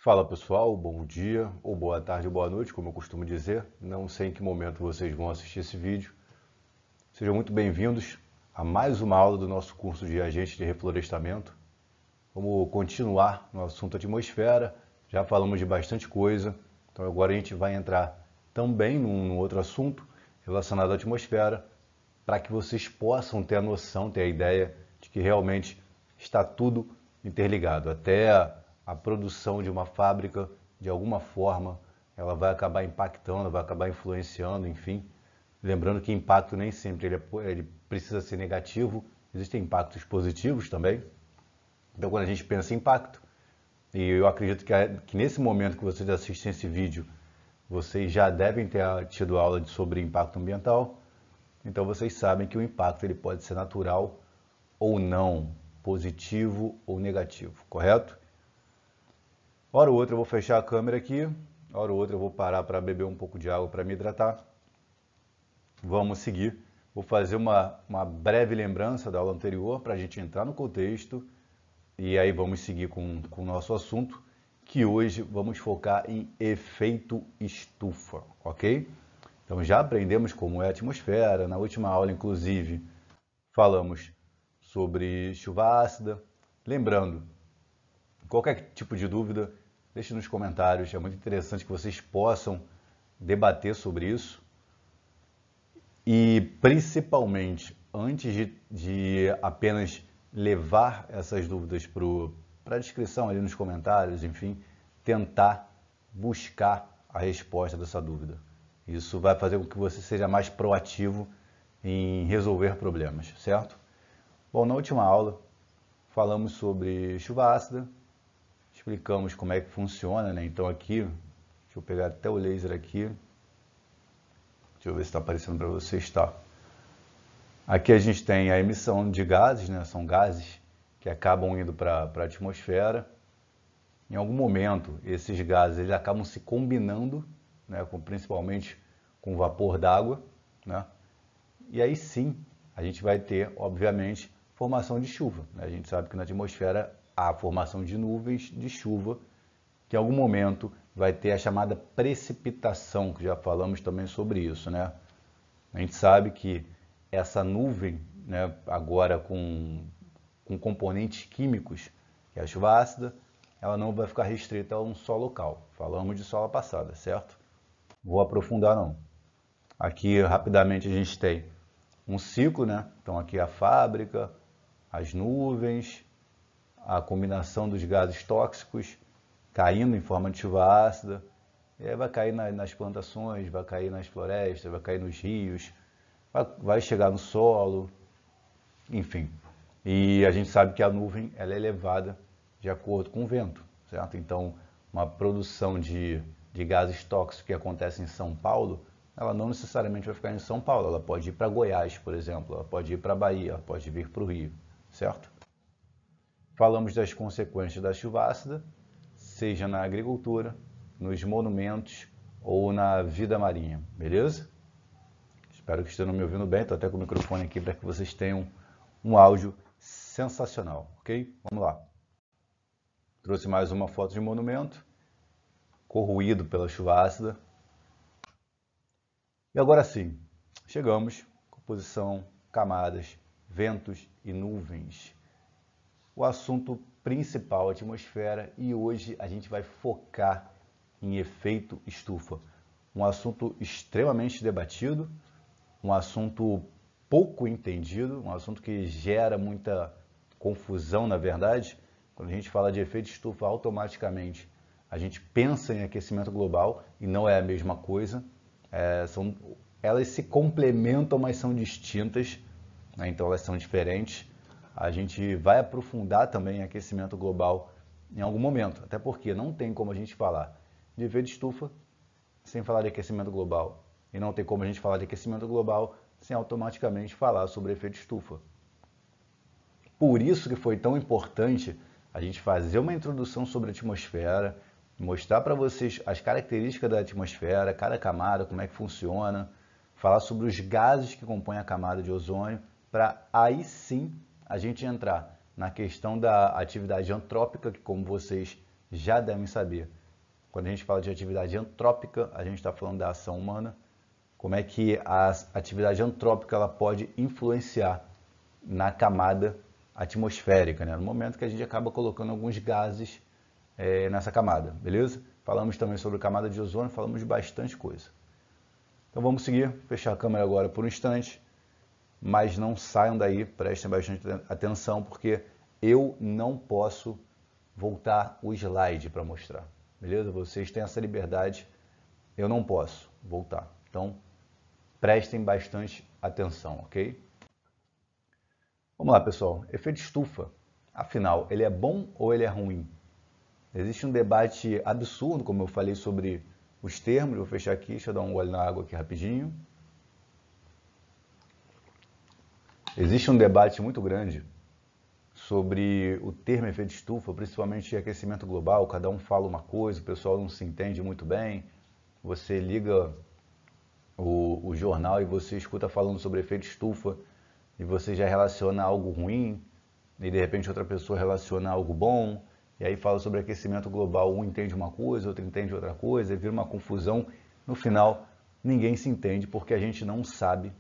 Fala pessoal, bom dia, ou boa tarde ou boa noite, como eu costumo dizer. Não sei em que momento vocês vão assistir esse vídeo. Sejam muito bem-vindos a mais uma aula do nosso curso de Agentes de Reflorestamento. Vamos continuar no assunto atmosfera, já falamos de bastante coisa, então agora a gente vai entrar também num outro assunto relacionado à atmosfera, para que vocês possam ter a noção, ter a ideia de que realmente está tudo interligado. Até a produção de uma fábrica, de alguma forma, ela vai acabar impactando, vai acabar influenciando, enfim. Lembrando que impacto nem sempre ele precisa ser negativo, existem impactos positivos também. Então, quando a gente pensa em impacto, e eu acredito que nesse momento que vocês assistem esse vídeo, vocês já devem ter tido aula sobre impacto ambiental, então vocês sabem que o impacto ele pode ser natural ou não, positivo ou negativo, correto? Hora ou outra eu vou fechar a câmera aqui, hora ou outra eu vou parar para beber um pouco de água para me hidratar. Vamos seguir. Vou fazer uma breve lembrança da aula anterior para a gente entrar no contexto e aí vamos seguir com o nosso assunto, que hoje vamos focar em efeito estufa, ok? Então já aprendemos como é a atmosfera, na última aula inclusive falamos sobre chuva ácida. Lembrando, qualquer tipo de dúvida, deixe nos comentários, é muito interessante que vocês possam debater sobre isso. E principalmente, antes de apenas levar essas dúvidas para a descrição ali nos comentários, enfim, tentar buscar a resposta dessa dúvida. Isso vai fazer com que você seja mais proativo em resolver problemas, certo? Bom, na última aula falamos sobre chuva ácida, explicamos como é que funciona, né? Então aqui, deixa eu pegar até o laser aqui, deixa eu ver se está aparecendo para você, está. Aqui a gente tem a emissão de gases, né? São gases que acabam indo para a atmosfera. Em algum momento, esses gases eles acabam se combinando, né? Principalmente com vapor d'água, né? E aí sim, a gente vai ter, obviamente, formação de chuva, né? A gente sabe que na atmosfera há a formação de nuvens de chuva, que em algum momento vai ter a chamada precipitação, que já falamos também sobre isso, né? A gente sabe que essa nuvem, né, agora com componentes químicos, que é a chuva ácida, ela não vai ficar restrita a um só local. Falamos de sola passada, certo? Vou aprofundar não. Aqui rapidamente a gente tem um ciclo, né? Então aqui a fábrica, as nuvens, a combinação dos gases tóxicos caindo em forma de chuva ácida, e aí vai cair nas plantações, vai cair nas florestas, vai cair nos rios, vai chegar no solo, enfim. E a gente sabe que a nuvem ela é elevada de acordo com o vento, certo? Então, uma produção de gases tóxicos que acontece em São Paulo, ela não necessariamente vai ficar em São Paulo, ela pode ir para Goiás, por exemplo, ela pode ir para Bahia, ela pode vir para o Rio, certo? Falamos das consequências da chuva ácida, seja na agricultura, nos monumentos ou na vida marinha, beleza? Espero que estejam me ouvindo bem, estou até com o microfone aqui para que vocês tenham um áudio sensacional, ok? Vamos lá. Trouxe mais uma foto de monumento, corroído pela chuva ácida. E agora sim, chegamos, composição, camadas, ventos e nuvens. O assunto principal, a atmosfera, e hoje a gente vai focar em efeito estufa. Um assunto extremamente debatido, um assunto pouco entendido, um assunto que gera muita confusão, na verdade. Quando a gente fala de efeito estufa, automaticamente a gente pensa em aquecimento global e não é a mesma coisa. Elas se complementam, mas são distintas, né? Então elas são diferentes. A gente vai aprofundar também em aquecimento global em algum momento, até porque não tem como a gente falar de efeito estufa sem falar de aquecimento global. E não tem como a gente falar de aquecimento global sem automaticamente falar sobre efeito estufa. Por isso que foi tão importante a gente fazer uma introdução sobre a atmosfera, mostrar para vocês as características da atmosfera, cada camada, como é que funciona, falar sobre os gases que compõem a camada de ozônio, para aí sim a gente entrar na questão da atividade antrópica, que como vocês já devem saber. Quando a gente fala de atividade antrópica, a gente está falando da ação humana, como é que a atividade antrópica ela pode influenciar na camada atmosférica, né? No momento que a gente acaba colocando alguns gases nessa camada, beleza? Falamos também sobre a camada de ozônio, falamos de bastante coisa. Então vamos seguir, fechar a câmera agora por um instante, mas não saiam daí, prestem bastante atenção, porque eu não posso voltar o slide para mostrar, beleza? Vocês têm essa liberdade, eu não posso voltar. Então, prestem bastante atenção, ok? Vamos lá, pessoal. Efeito estufa, afinal, ele é bom ou ele é ruim? Existe um debate absurdo, como eu falei sobre os termos. Vou fechar aqui, deixa eu dar um gole na água aqui rapidinho. Existe um debate muito grande sobre o termo efeito estufa, principalmente aquecimento global. Cada um fala uma coisa, o pessoal não se entende muito bem. Você liga o jornal e você escuta falando sobre efeito estufa e você já relaciona algo ruim e de repente outra pessoa relaciona algo bom e aí fala sobre aquecimento global, um entende uma coisa, outro entende outra coisa, e vira uma confusão. No final, ninguém se entende porque a gente não sabe,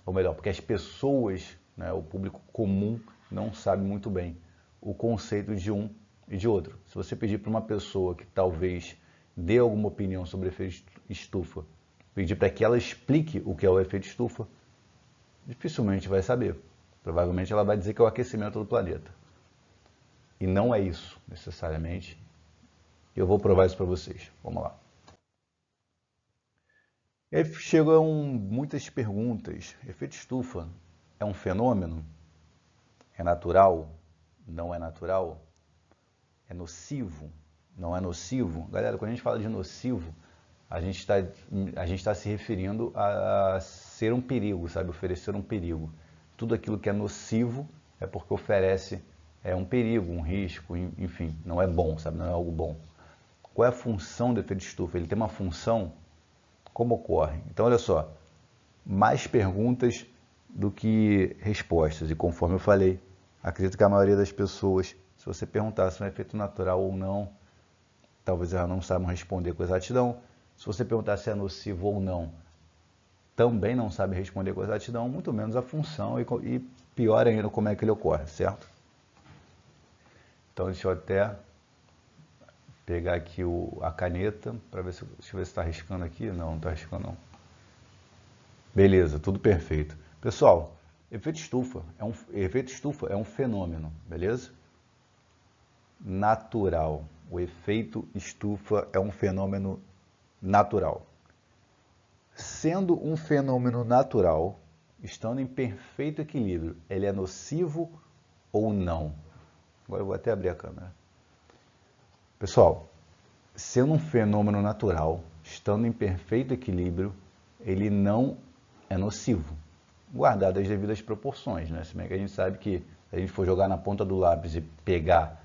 ou melhor, porque as pessoas, né, o público comum não sabe muito bem o conceito de um e de outro. Se você pedir para uma pessoa que talvez dê alguma opinião sobre efeito estufa, pedir para que ela explique o que é o efeito estufa, dificilmente vai saber. Provavelmente ela vai dizer que é o aquecimento do planeta. E não é isso, necessariamente. Eu vou provar isso para vocês. Vamos lá. E aí chegam muitas perguntas. Efeito estufa é um fenômeno? É natural? Não é natural? É nocivo? Não é nocivo? Galera, quando a gente fala de nocivo, a gente está se referindo a ser um perigo, sabe? Oferecer um perigo. Tudo aquilo que é nocivo é porque oferece um perigo, um risco, enfim, não é bom, sabe? Não é algo bom. Qual é a função do efeito estufa? Ele tem uma função? Como ocorre? Então, olha só, mais perguntas do que respostas. E conforme eu falei, acredito que a maioria das pessoas, se você perguntar se é um efeito natural ou não, talvez elas não saibam responder com exatidão. Se você perguntar se é nocivo ou não, também não sabe responder com exatidão, muito menos a função e pior ainda como é que ele ocorre, certo? Então deixa eu até pegar aqui a caneta para ver se, deixa eu ver se está riscando aqui. Não está riscando não. Beleza, tudo perfeito. Pessoal, efeito estufa é um fenômeno, beleza? Natural. O efeito estufa é um fenômeno natural. Sendo um fenômeno natural, estando em perfeito equilíbrio, ele é nocivo ou não? Agora eu vou até abrir a câmera. Pessoal, sendo um fenômeno natural, estando em perfeito equilíbrio, ele não é nocivo, guardado as devidas proporções, né? Se bem que a gente sabe que se a gente for jogar na ponta do lápis e pegar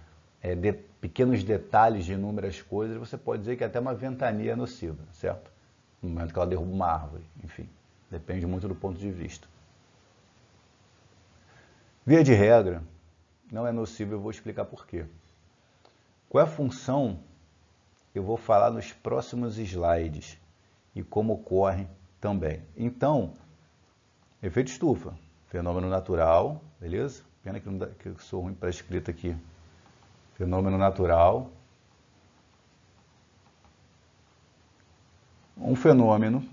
pequenos detalhes de inúmeras coisas, você pode dizer que até uma ventania é nociva, certo? No momento que ela derruba uma árvore, enfim, depende muito do ponto de vista. Via de regra, não é nocivo, eu vou explicar por quê. Qual é a função? Eu vou falar nos próximos slides e como ocorre também. Então, efeito estufa, fenômeno natural, beleza? Pena que eu sou ruim para escrita aqui. Fenômeno natural. Um fenômeno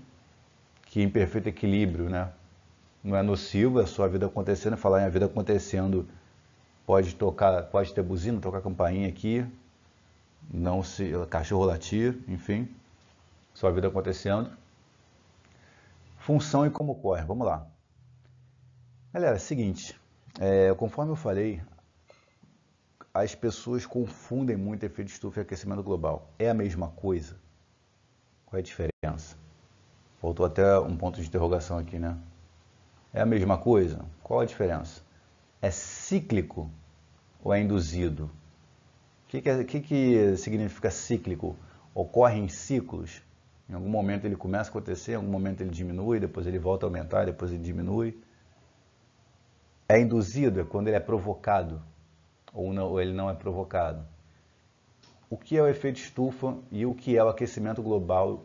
que em perfeito equilíbrio, né? Não é nocivo, é só a vida acontecendo. Falar em a vida acontecendo, pode ter buzina, tocar campainha aqui, não se cachorro latir, enfim, só a vida acontecendo. Função e como ocorre, vamos lá. Galera, é o seguinte, conforme eu falei, as pessoas confundem muito efeito estufa e aquecimento global. É a mesma coisa? Qual é a diferença? Faltou até um ponto de interrogação aqui, né? É a mesma coisa? Qual a diferença? É cíclico ou é induzido? O que significa cíclico? Ocorre em ciclos. Em algum momento ele começa a acontecer, em algum momento ele diminui, depois ele volta a aumentar, depois ele diminui. É induzido, é quando ele é provocado ou ele não é provocado. o que é o efeito estufa e o que é o aquecimento global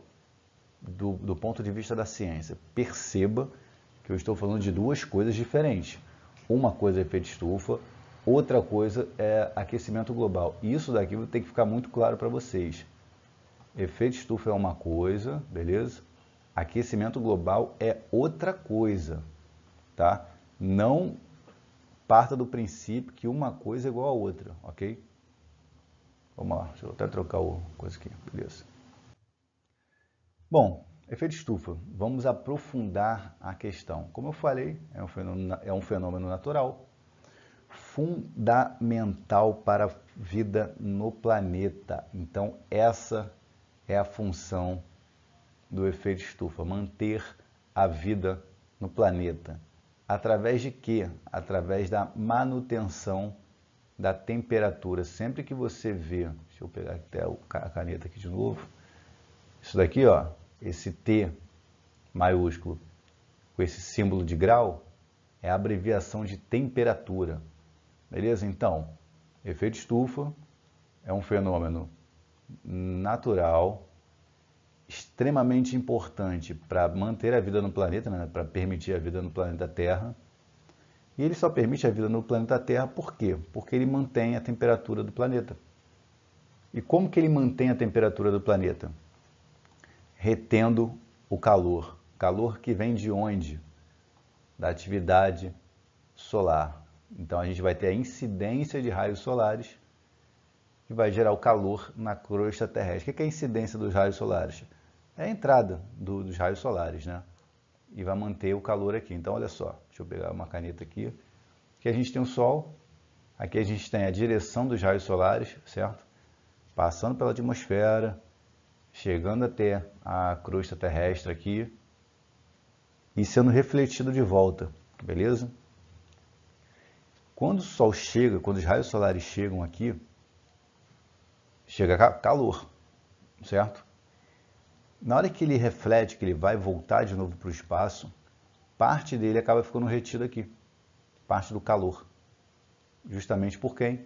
do ponto de vista da ciência. Perceba que eu estou falando de duas coisas diferentes. Uma coisa é efeito estufa, outra coisa é aquecimento global. Isso daqui tem que ficar muito claro para vocês. Efeito estufa é uma coisa, beleza? Aquecimento global é outra coisa, tá? Não parta do princípio que uma coisa é igual a outra, ok? Vamos lá, deixa eu até trocar o coisa aqui, beleza? Bom, efeito estufa, vamos aprofundar a questão. Como eu falei, é um fenômeno natural, fundamental para a vida no planeta. Então, essa é a função do efeito estufa, manter a vida no planeta. Através de quê? Através da manutenção da temperatura. Sempre que você vê, deixa eu pegar até a caneta aqui de novo, isso daqui, ó, esse T maiúsculo com esse símbolo de grau é a abreviação de temperatura. Beleza? Então, efeito estufa é um fenômeno natural, extremamente importante para manter a vida no planeta, né? Para permitir a vida no planeta Terra. E ele só permite a vida no planeta Terra por quê? Porque ele mantém a temperatura do planeta. E como que ele mantém a temperatura do planeta? Retendo o calor. Calor que vem de onde? Da atividade solar. Então a gente vai ter a incidência de raios solares que vai gerar o calor na crosta terrestre. O que é a incidência dos raios solares? É a entrada dos raios solares, né? E vai manter o calor aqui. Então olha só, deixa eu pegar uma caneta aqui. Aqui a gente tem o Sol, aqui a gente tem a direção dos raios solares, certo? Passando pela atmosfera, chegando até a crosta terrestre aqui e sendo refletido de volta, beleza? Quando o Sol chega, quando os raios solares chegam aqui, chega calor, certo? Na hora que ele reflete, que ele vai voltar de novo para o espaço, parte dele acaba ficando retido aqui, parte do calor. Justamente por quem?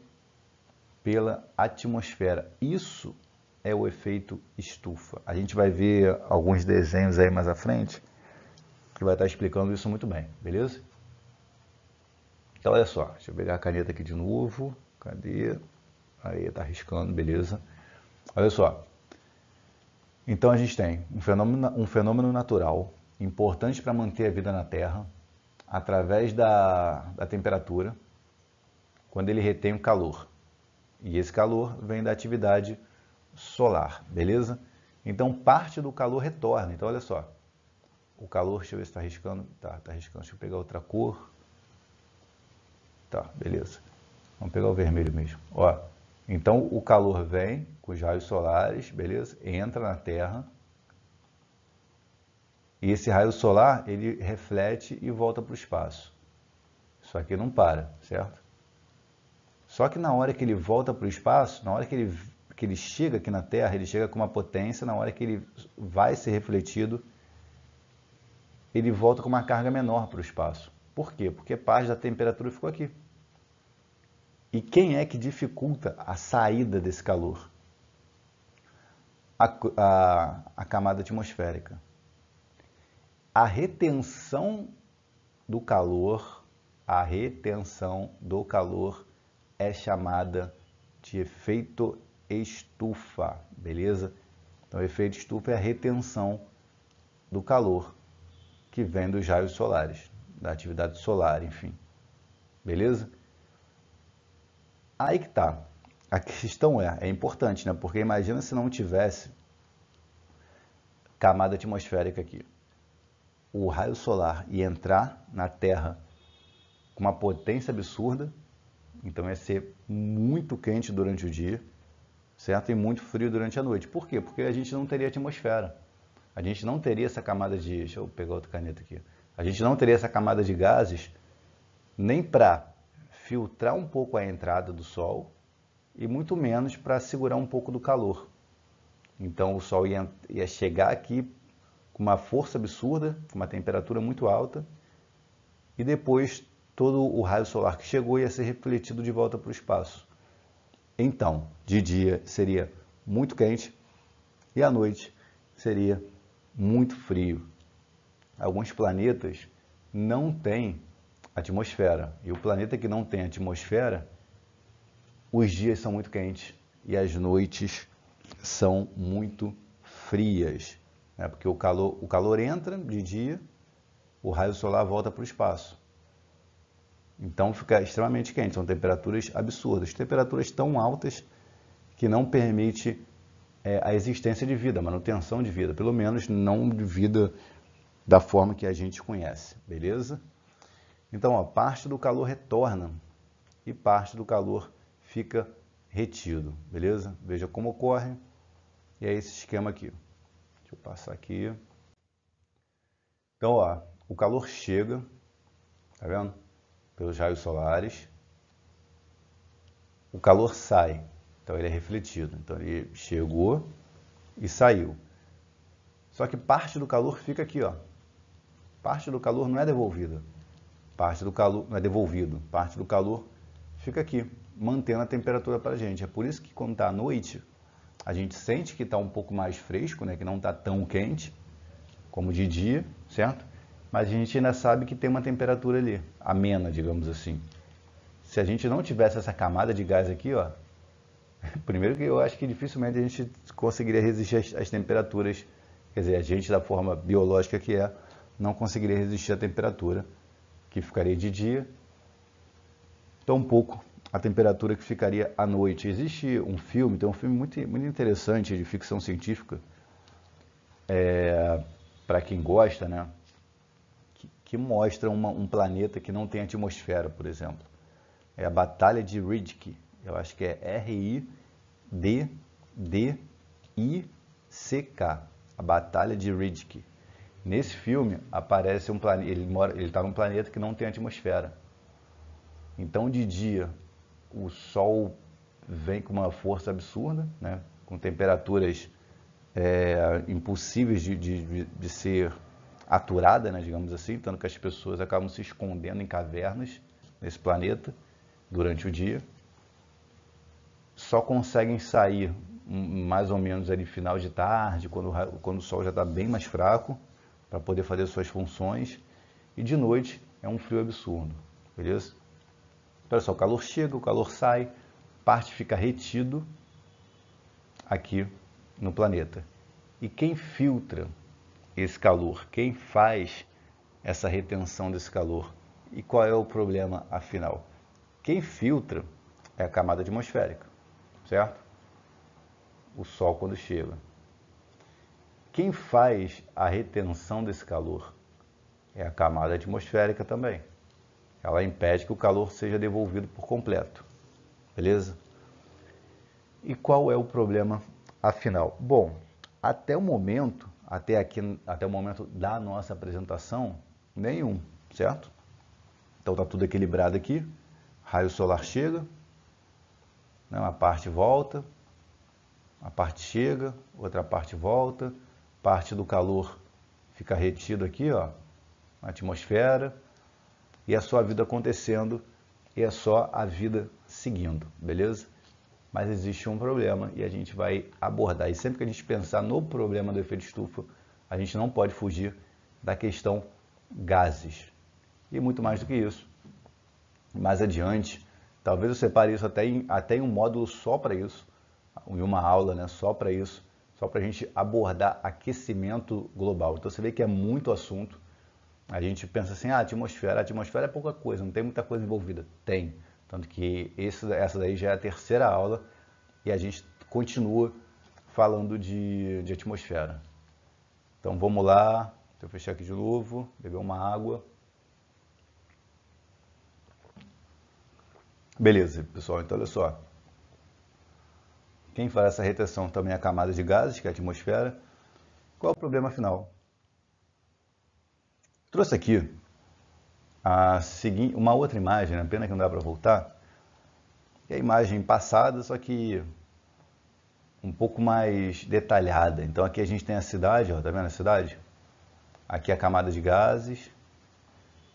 Pela atmosfera. Isso é o efeito estufa. A gente vai ver alguns desenhos aí mais à frente que vai estar explicando isso muito bem, beleza? Então olha só, deixa eu pegar a caneta aqui de novo. Cadê? Aí tá riscando, beleza? Olha só. Então a gente tem um fenômeno natural importante para manter a vida na Terra através da temperatura, quando ele retém o calor. E esse calor vem da atividade solar, beleza? Então parte do calor retorna. Então olha só, o calor, deixa eu ver se está riscando. Tá riscando. Deixa eu pegar outra cor. Tá, beleza. Vamos pegar o vermelho mesmo. Ó, então o calor vem com os raios solares, beleza? Entra na Terra. E esse raio solar, ele reflete e volta para o espaço. Isso aqui não para, certo? Só que na hora que ele volta para o espaço, na hora que ele chega aqui na Terra, ele chega com uma potência, na hora que ele vai ser refletido, ele volta com uma carga menor para o espaço. Por quê? Porque parte da temperatura ficou aqui. E quem é que dificulta a saída desse calor? A camada atmosférica. A retenção do calor é chamada de efeito estufa, beleza? Então, o efeito estufa é a retenção do calor que vem dos raios solares, da atividade solar, enfim. Beleza? Aí que tá. A questão é importante, né? Porque imagina se não tivesse camada atmosférica aqui. O raio solar ia entrar na Terra com uma potência absurda, então ia ser muito quente durante o dia, certo? E muito frio durante a noite. Por quê? Porque a gente não teria atmosfera. A gente não teria essa camada de... Deixa eu pegar outra caneta aqui. A gente não teria essa camada de gases nem para filtrar um pouco a entrada do Sol e muito menos para segurar um pouco do calor. Então o Sol ia chegar aqui com uma força absurda, com uma temperatura muito alta, e depois todo o raio solar que chegou ia ser refletido de volta para o espaço. Então, de dia seria muito quente e à noite seria muito frio. Alguns planetas não têm atmosfera. E o planeta que não tem atmosfera, os dias são muito quentes e as noites são muito frias, né? Porque o calor entra de dia, o raio solar volta para o espaço. Então fica extremamente quente, são temperaturas absurdas, temperaturas tão altas que não permite a existência de vida, a manutenção de vida, pelo menos não de vida da forma que a gente conhece, beleza? Então, ó, parte do calor retorna e parte do calor fica retido, beleza? Veja como ocorre e é esse esquema aqui. Deixa eu passar aqui. Então, ó, o calor chega, tá vendo? Pelos raios solares. O calor sai, então ele é refletido. Então ele chegou e saiu. Só que parte do calor fica aqui, ó. Parte do calor não é devolvida. Parte do calor não é devolvido. Parte do calor fica aqui, mantendo a temperatura para a gente. É por isso que quando está à noite, a gente sente que está um pouco mais fresco, né? Que não está tão quente como de dia, certo? Mas a gente ainda sabe que tem uma temperatura ali, amena, digamos assim. Se a gente não tivesse essa camada de gás aqui, ó, primeiro que eu acho que dificilmente a gente conseguiria resistir às temperaturas, quer dizer, a gente da forma biológica que é, não conseguiria resistir à temperatura que ficaria de dia, tampouco a temperatura que ficaria à noite. Existe um filme, tem um filme muito interessante de ficção científica, para quem gosta, né? Que mostra um planeta que não tem atmosfera, por exemplo. É a Batalha de Riddick. Eu acho que é R-I-D-D-I-C-K. A Batalha de Riddick. Nesse filme aparece um planeta. Ele está num planeta que não tem atmosfera. Então, de dia, o Sol vem com uma força absurda, né? Com temperaturas impossíveis de ser aturada, né, digamos assim, tanto que as pessoas acabam se escondendo em cavernas nesse planeta durante o dia. Só conseguem sair mais ou menos ali final de tarde, quando o sol já está bem mais fraco, para poder fazer suas funções. E de noite é um frio absurdo, beleza? Olha só, o calor chega, o calor sai, parte fica retido aqui no planeta. E quem filtra esse calor? Quem faz essa retenção desse calor? E qual é o problema afinal? Quem filtra é a camada atmosférica, certo? O Sol quando chega. Quem faz a retenção desse calor é a camada atmosférica também. Ela impede que o calor seja devolvido por completo, beleza? E qual é o problema afinal? Bom, até o momento da nossa apresentação, nenhum, certo? Então está tudo equilibrado aqui, raio solar chega, né, uma parte volta, a parte chega, outra parte volta, parte do calor fica retido aqui, ó, na atmosfera, e é só a vida acontecendo, e é só a vida seguindo, beleza? Mas existe um problema e a gente vai abordar. E sempre que a gente pensar no problema do efeito estufa, a gente não pode fugir da questão gases. E muito mais do que isso. Mais adiante, talvez eu separe isso até em um módulo só para isso, em uma aula, né, só para isso, só para a gente abordar aquecimento global. Então você vê que é muito assunto. A gente pensa assim, a atmosfera é pouca coisa, não tem muita coisa envolvida. Tem. Tanto que essa daí já é a terceira aula e a gente continua falando de atmosfera. Então vamos lá, deixa eu fechar aqui de novo, beber uma água. Beleza, pessoal, então olha só. Quem faz essa retenção também é a camada de gases, que é a atmosfera. Qual é o problema final? Trouxe aqui uma outra imagem, né? Pena que não dá para voltar. É a imagem passada, só que um pouco mais detalhada. Então aqui a gente tem a cidade, ó, tá vendo a cidade? Aqui a camada de gases,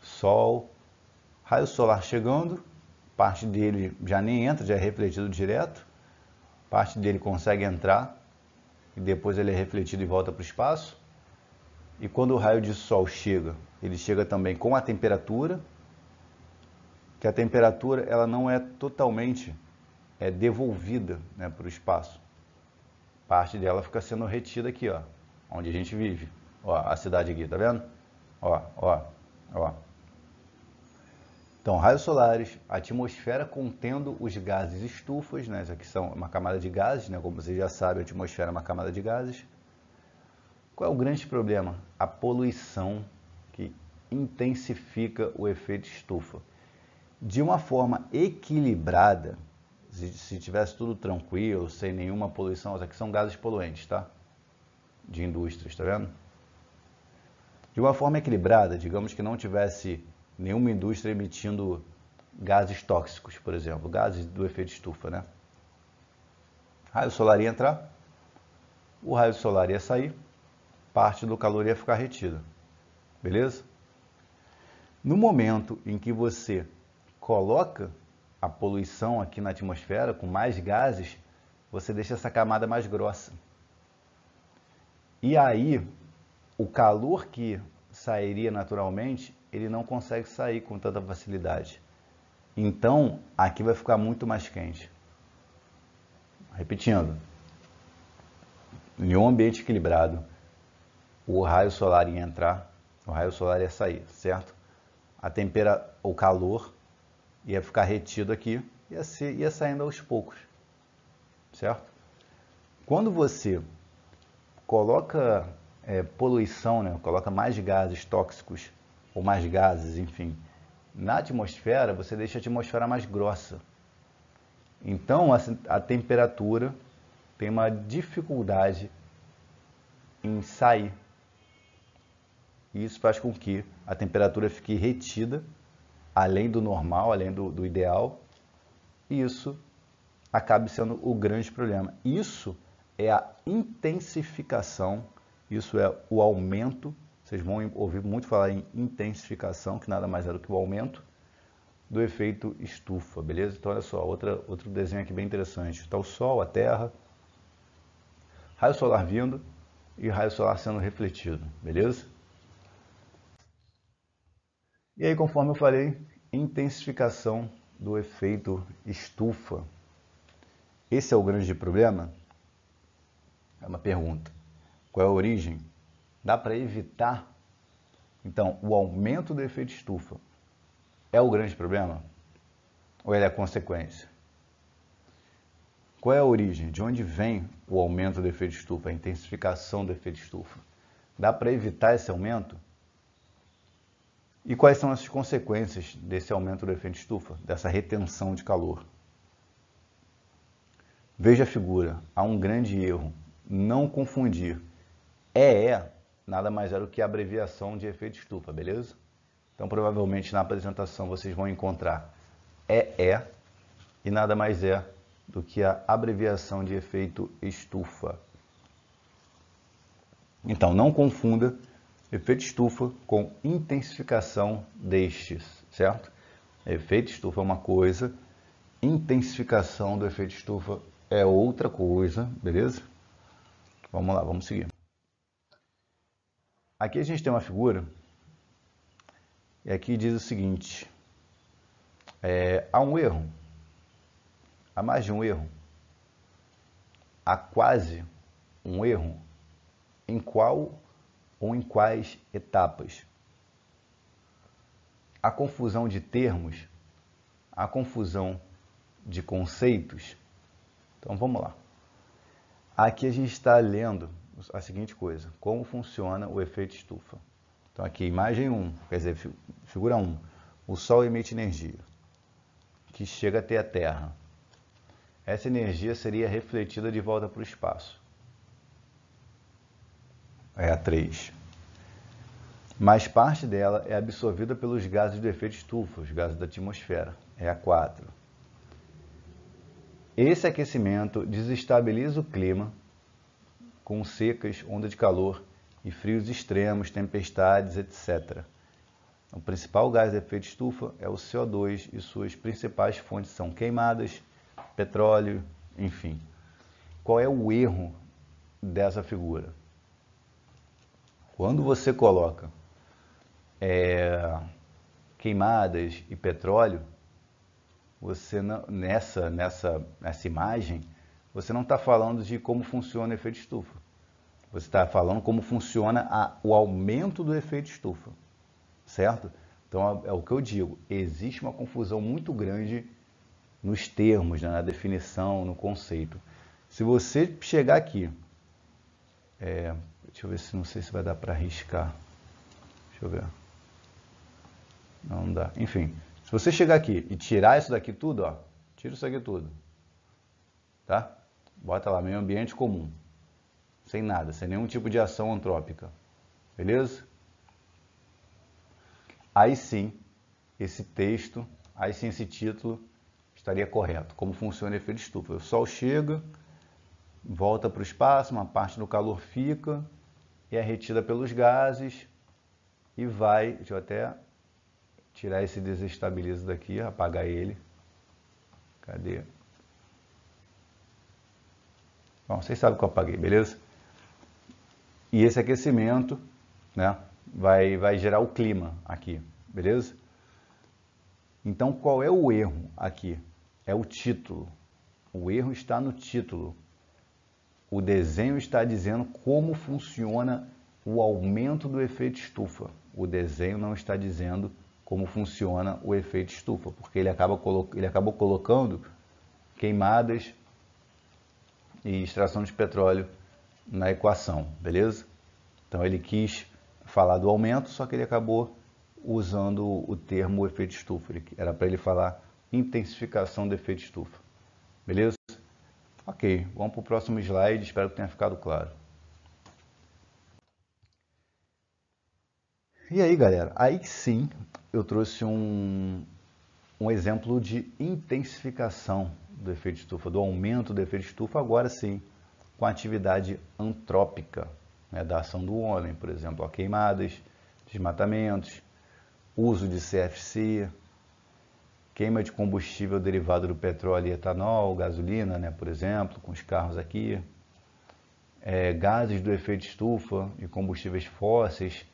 Sol, raio solar chegando, parte dele já nem entra, já é refletido direto. parte dele consegue entrar e depois ele é refletido e volta para o espaço. E quando o raio de sol chega, ele chega também com a temperatura, que a temperatura ela não é totalmente devolvida, né, para o espaço. Parte dela fica sendo retida aqui, ó, onde a gente vive. Ó, a cidade aqui, tá vendo? Ó, ó, ó. Então, raios solares, a atmosfera contendo os gases estufas, né? Isso aqui são uma camada de gases, né? Como vocês já sabem, a atmosfera é uma camada de gases. Qual é o grande problema? A poluição que intensifica o efeito estufa. De uma forma equilibrada, se tivesse tudo tranquilo, sem nenhuma poluição, isso aqui são gases poluentes, tá? De indústrias, tá vendo? De uma forma equilibrada, digamos que não tivesse nenhuma indústria emitindo gases tóxicos, por exemplo, gases do efeito estufa, né? Raio solar ia entrar, o raio solar ia sair, parte do calor ia ficar retida, beleza? No momento em que você coloca a poluição aqui na atmosfera com mais gases, você deixa essa camada mais grossa. E aí, o calor que sairia naturalmente, ele não consegue sair com tanta facilidade. Então, aqui vai ficar muito mais quente. Repetindo, em um ambiente equilibrado, o raio solar ia entrar, o raio solar ia sair, certo? O calor ia ficar retido aqui, ia saindo aos poucos, certo? Quando você coloca poluição, né? Coloca mais gases tóxicos, ou mais gases, enfim, na atmosfera, você deixa a atmosfera mais grossa. Então, a temperatura tem uma dificuldade em sair. E isso faz com que a temperatura fique retida, além do normal, além do ideal, e isso acabe sendo o grande problema. Isso é a intensificação, isso é o aumento, vocês vão ouvir muito falar em intensificação, que nada mais é do que o aumento do efeito estufa, beleza? Então olha só, outro desenho aqui bem interessante. Está o Sol, a Terra, raio solar vindo e raio solar sendo refletido, beleza? E aí, conforme eu falei, intensificação do efeito estufa. Esse é o grande problema? É uma pergunta. Qual é a origem? Dá para evitar? Então, o aumento do efeito estufa é o grande problema? Ou ele é a consequência? Qual é a origem? De onde vem o aumento do efeito estufa, a intensificação do efeito estufa? Dá para evitar esse aumento? E quais são as consequências desse aumento do efeito estufa, dessa retenção de calor? Veja a figura, há um grande erro, não confundir. Nada mais é do que a abreviação de efeito estufa, beleza? Então, provavelmente na apresentação vocês vão encontrar e nada mais é do que a abreviação de efeito estufa. Então, não confunda efeito estufa com intensificação destes, certo? Efeito estufa é uma coisa, intensificação do efeito estufa é outra coisa, beleza? Vamos lá, vamos seguir. Aqui a gente tem uma figura, e aqui diz o seguinte, há um erro, há mais de um erro, há quase um erro, em qual ou em quais etapas? A confusão de termos, a confusão de conceitos. Então vamos lá. Aqui a gente está lendo a seguinte coisa, como funciona o efeito estufa. Então aqui, imagem 1, quer dizer, figura 1, o Sol emite energia, que chega até a Terra. Essa energia seria refletida de volta para o espaço. É a 3. Mas parte dela é absorvida pelos gases do efeito estufa, os gases da atmosfera. É a 4. Esse aquecimento desestabiliza o clima com secas, onda de calor e frios extremos, tempestades, etc. O principal gás de efeito estufa é o CO2 e suas principais fontes são queimadas, petróleo, enfim. qual é o erro dessa figura? Quando você coloca queimadas e petróleo, você não, nessa imagem, você não está falando de como funciona o efeito estufa. Você está falando como funciona o aumento do efeito estufa, certo? Então é o que eu digo, existe uma confusão muito grande nos termos, né, na definição, no conceito. Se você chegar aqui, deixa eu ver se, não sei se vai dar para arriscar, deixa eu ver, não dá, enfim, se você chegar aqui e tirar isso daqui tudo, ó, tira isso aqui tudo, tá? Bota lá, meio ambiente comum, sem nada, sem nenhum tipo de ação antrópica, beleza? Aí sim, esse texto, aí sim esse título estaria correto. Como funciona o efeito estufa? O Sol chega, volta para o espaço, uma parte do calor fica, e é retida pelos gases, e vai, deixa eu até tirar esse desestabilizo daqui, apagar ele. Cadê? Bom, vocês sabem que eu apaguei, beleza? E esse aquecimento, né, vai gerar o clima aqui, beleza? Então, qual é o erro aqui? É o título. O erro está no título. O desenho está dizendo como funciona o aumento do efeito estufa. O desenho não está dizendo como funciona o efeito estufa, porque ele acabou colocando queimadas e extração de petróleo na equação, beleza? Então ele quis falar do aumento, só que ele acabou usando o termo efeito estufa. Era para ele falar intensificação do efeito estufa, beleza? Ok, vamos para o próximo slide, espero que tenha ficado claro. E aí, galera, aí sim eu trouxe um exemplo de intensificação do efeito estufa, do aumento do efeito estufa, agora sim, com atividade antrópica, né, da ação do homem, por exemplo, queimadas, desmatamentos, uso de CFC, queima de combustível derivado do petróleo e etanol, gasolina, né, por exemplo, com os carros aqui, gases do efeito estufa e combustíveis fósseis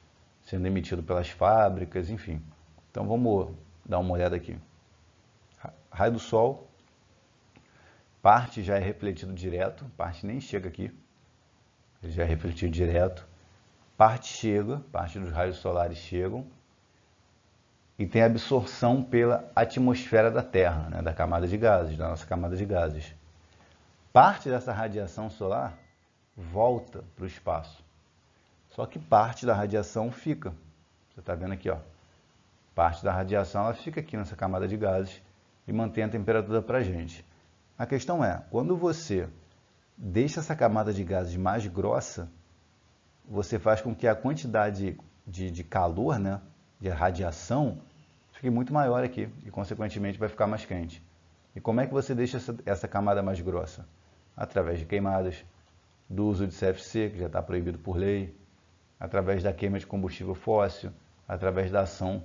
sendo emitidos pelas fábricas, enfim. Então vamos dar uma olhada aqui. Raio do Sol, parte já é refletido direto, parte nem chega aqui, ele já é refletido direto, parte chega, parte dos raios solares chegam, e tem absorção pela atmosfera da Terra, né, da camada de gases, da nossa camada de gases. Parte dessa radiação solar volta para o espaço, só que parte da radiação fica. Você está vendo aqui, ó, parte da radiação ela fica aqui nessa camada de gases e mantém a temperatura para a gente. A questão é, quando você deixa essa camada de gases mais grossa, você faz com que a quantidade de calor, né, de radiação, fique muito maior aqui e, consequentemente, vai ficar mais quente. E como é que você deixa essa camada mais grossa? Através de queimadas, do uso de CFC, que já está proibido por lei, através da queima de combustível fóssil, através da ação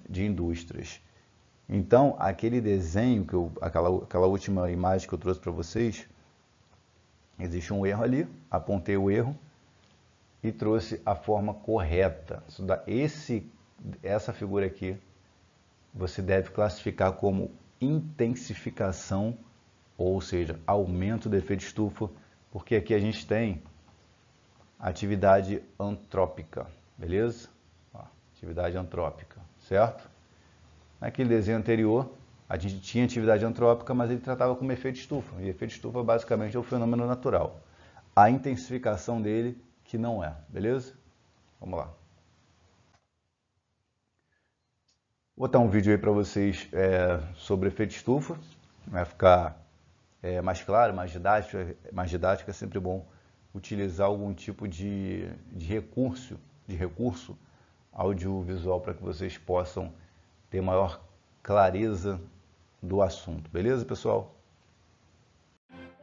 de indústrias. Então, aquele desenho, aquela última imagem que eu trouxe para vocês, existe um erro ali, apontei o erro e trouxe a forma correta. Essa figura aqui, você deve classificar como intensificação, ou seja, aumento do efeito estufa, porque aqui a gente tem atividade antrópica, beleza? Ó, atividade antrópica, certo? Naquele desenho anterior, a gente tinha atividade antrópica, mas ele tratava como efeito estufa, e efeito estufa basicamente é um fenômeno natural. A intensificação dele que não é, beleza? Vamos lá. Vou botar um vídeo aí para vocês sobre efeito estufa, vai ficar mais claro, mais didático, é sempre bom utilizar algum tipo de recurso audiovisual para que vocês possam ter maior clareza do assunto, beleza, pessoal?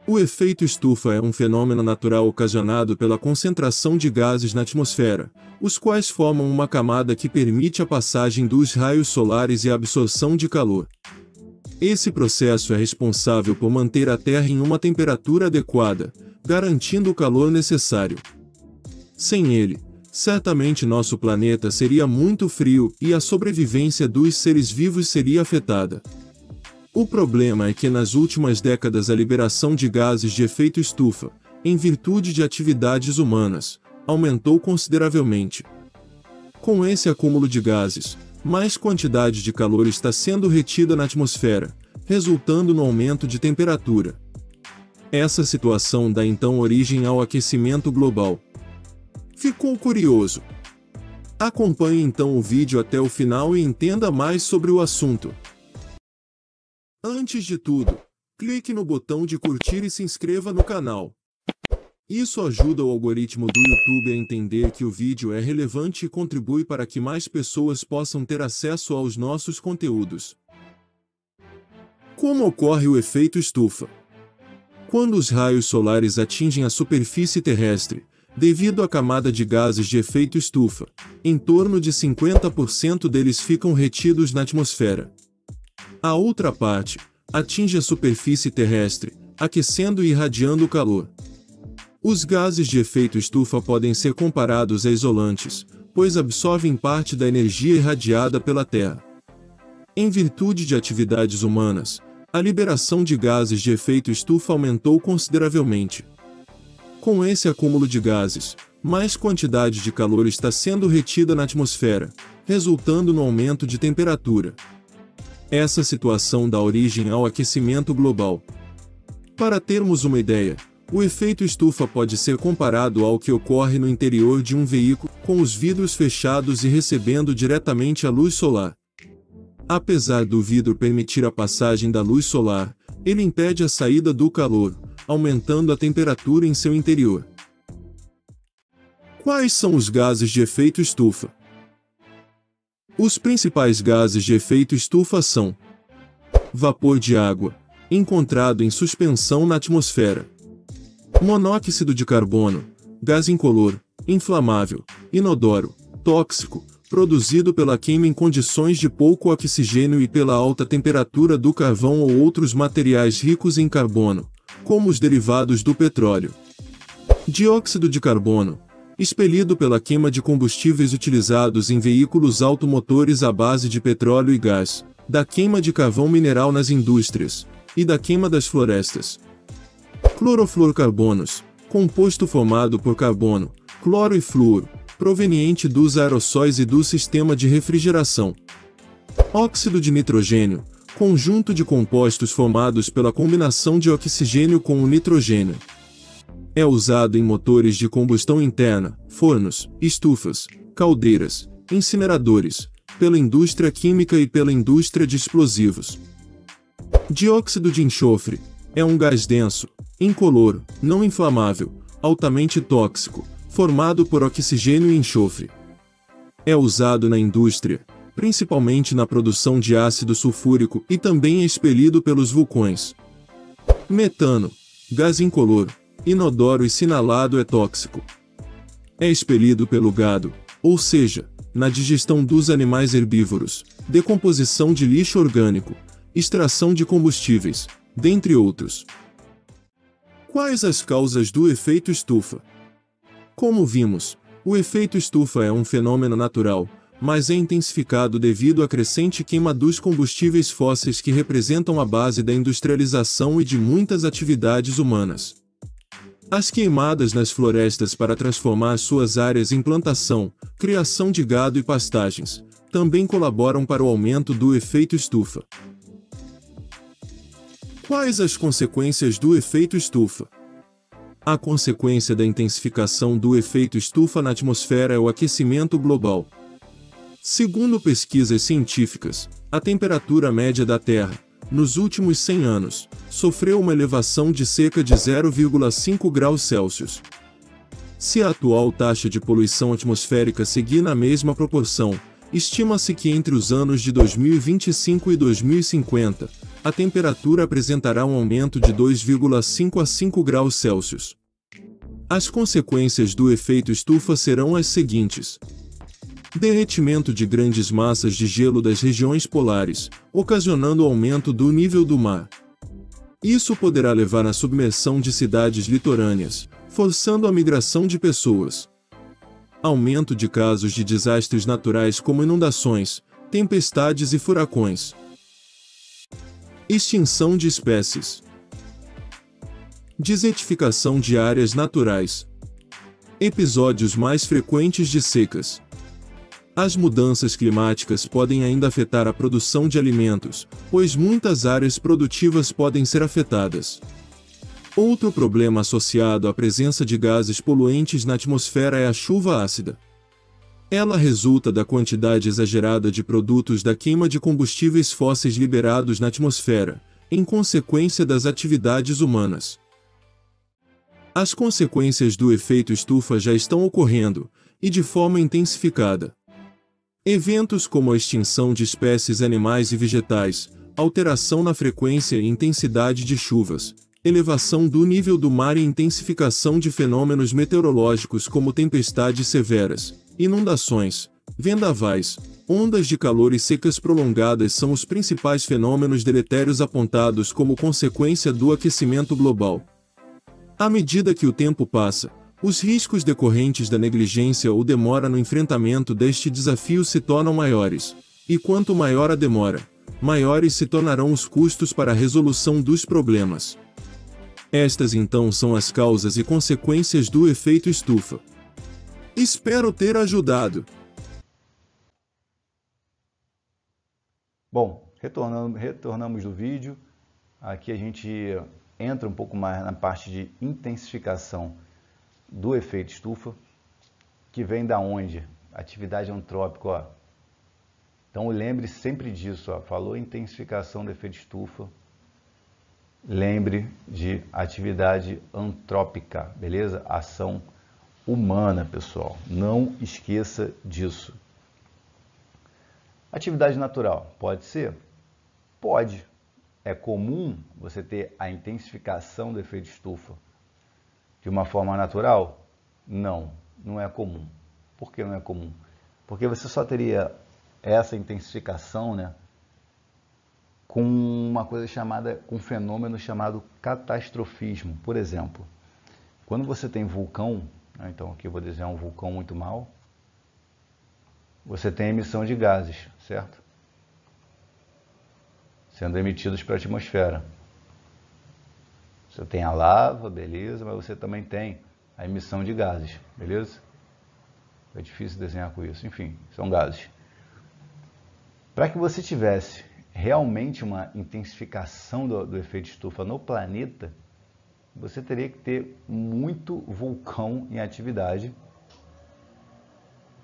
O efeito estufa é um fenômeno natural ocasionado pela concentração de gases na atmosfera, os quais formam uma camada que permite a passagem dos raios solares e a absorção de calor. Esse processo é responsável por manter a Terra em uma temperatura adequada, garantindo o calor necessário. Sem ele, certamente nosso planeta seria muito frio e a sobrevivência dos seres vivos seria afetada. O problema é que nas últimas décadas a liberação de gases de efeito estufa, em virtude de atividades humanas, aumentou consideravelmente. Com esse acúmulo de gases, mais quantidade de calor está sendo retida na atmosfera, resultando no aumento de temperatura. Essa situação dá então origem ao aquecimento global. Ficou curioso? Acompanhe então o vídeo até o final e entenda mais sobre o assunto. Antes de tudo, clique no botão de curtir e se inscreva no canal. Isso ajuda o algoritmo do YouTube a entender que o vídeo é relevante e contribui para que mais pessoas possam ter acesso aos nossos conteúdos. Como ocorre o efeito estufa? Quando os raios solares atingem a superfície terrestre, devido à camada de gases de efeito estufa, em torno de 50% deles ficam retidos na atmosfera. A outra parte atinge a superfície terrestre, aquecendo e irradiando o calor. Os gases de efeito estufa podem ser comparados a isolantes, pois absorvem parte da energia irradiada pela Terra. Em virtude de atividades humanas, a liberação de gases de efeito estufa aumentou consideravelmente. Com esse acúmulo de gases, mais quantidade de calor está sendo retida na atmosfera, resultando no aumento de temperatura. Essa situação dá origem ao aquecimento global. Para termos uma ideia, o efeito estufa pode ser comparado ao que ocorre no interior de um veículo, com os vidros fechados e recebendo diretamente a luz solar. Apesar do vidro permitir a passagem da luz solar, ele impede a saída do calor, aumentando a temperatura em seu interior. Quais são os gases de efeito estufa? Os principais gases de efeito estufa são: vapor de água, encontrado em suspensão na atmosfera; monóxido de carbono, gás incolor, inflamável, inodoro, tóxico, produzido pela queima em condições de pouco oxigênio e pela alta temperatura do carvão ou outros materiais ricos em carbono, como os derivados do petróleo; dióxido de carbono, expelido pela queima de combustíveis utilizados em veículos automotores à base de petróleo e gás, da queima de carvão mineral nas indústrias, e da queima das florestas; clorofluorcarbonos, composto formado por carbono, cloro e flúor, proveniente dos aerossóis e do sistema de refrigeração; óxido de nitrogênio, conjunto de compostos formados pela combinação de oxigênio com o nitrogênio. É usado em motores de combustão interna, fornos, estufas, caldeiras, incineradores, pela indústria química e pela indústria de explosivos. Dióxido de enxofre é um gás denso, incolor, não inflamável, altamente tóxico, formado por oxigênio e enxofre. É usado na indústria, principalmente na produção de ácido sulfúrico, e também é expelido pelos vulcões. Metano, gás incolor, inodoro e sinalado, é tóxico. É expelido pelo gado, ou seja, na digestão dos animais herbívoros, decomposição de lixo orgânico, extração de combustíveis, dentre outros. Quais as causas do efeito estufa? Como vimos, o efeito estufa é um fenômeno natural, mas é intensificado devido à crescente queima dos combustíveis fósseis que representam a base da industrialização e de muitas atividades humanas. As queimadas nas florestas para transformar suas áreas em plantação, criação de gado e pastagens, também colaboram para o aumento do efeito estufa. Quais as consequências do efeito estufa? A consequência da intensificação do efeito estufa na atmosfera é o aquecimento global. Segundo pesquisas científicas, a temperatura média da Terra, nos últimos 100 anos, sofreu uma elevação de cerca de 0,5 graus Celsius. Se a atual taxa de poluição atmosférica seguir na mesma proporção, estima-se que entre os anos de 2025 e 2050, a temperatura apresentará um aumento de 2,5 a 5 graus Celsius. As consequências do efeito estufa serão as seguintes: Derretimento de grandes massas de gelo das regiões polares, ocasionando o aumento do nível do mar. Isso poderá levar à submersão de cidades litorâneas, forçando a migração de pessoas. Aumento de casos de desastres naturais como inundações, tempestades e furacões. Extinção de espécies. Desertificação de áreas naturais. Episódios mais frequentes de secas. As mudanças climáticas podem ainda afetar a produção de alimentos, pois muitas áreas produtivas podem ser afetadas. Outro problema associado à presença de gases poluentes na atmosfera é a chuva ácida. Ela resulta da quantidade exagerada de produtos da queima de combustíveis fósseis liberados na atmosfera, em consequência das atividades humanas. As consequências do efeito estufa já estão ocorrendo, e de forma intensificada. Eventos como a extinção de espécies animais e vegetais, alteração na frequência e intensidade de chuvas, elevação do nível do mar e intensificação de fenômenos meteorológicos como tempestades severas, inundações, vendavais, ondas de calor e secas prolongadas são os principais fenômenos deletérios apontados como consequência do aquecimento global. À medida que o tempo passa, os riscos decorrentes da negligência ou demora no enfrentamento deste desafio se tornam maiores, e quanto maior a demora, maiores se tornarão os custos para a resolução dos problemas. Estas então são as causas e consequências do efeito estufa. Espero ter ajudado. Bom, retornamos do vídeo. Aqui a gente entra um pouco mais na parte de intensificação do efeito estufa, que vem da onde? Atividade antrópica, ó. Então lembre sempre disso, ó. Falou intensificação do efeito estufa, lembre de atividade antrópica, beleza? Ação humana, pessoal. Não esqueça disso. Atividade natural, pode ser? Pode. É comum você ter a intensificação do efeito estufa de uma forma natural? Não, não é comum. Por que não é comum? Porque você só teria essa intensificação, né, com uma coisa chamada, com um fenômeno chamado catastrofismo. Por exemplo, quando você tem vulcão, né, então aqui eu vou desenhar um vulcão muito mal, você tem emissão de gases, certo? Sendo emitidos para a atmosfera. Você tem a lava, beleza, mas você também tem a emissão de gases, beleza? É difícil desenhar com isso, enfim, são gases. Para que você tivesse realmente uma intensificação do efeito estufa no planeta, você teria que ter muito vulcão em atividade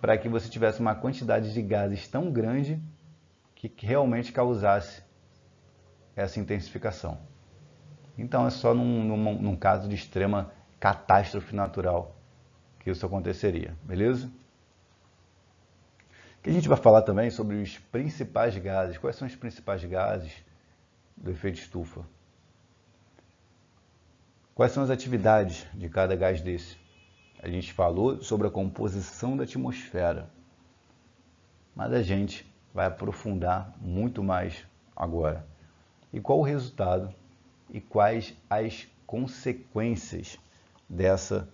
para que você tivesse uma quantidade de gases tão grande que realmente causasse essa intensificação. Então é só num caso de extrema catástrofe natural que isso aconteceria, beleza? Que a gente vai falar também sobre os principais gases. Quais são os principais gases do efeito estufa? Quais são as atividades de cada gás desse? A gente falou sobre a composição da atmosfera, mas a gente vai aprofundar muito mais agora. E qual o resultado e quais as consequências dessa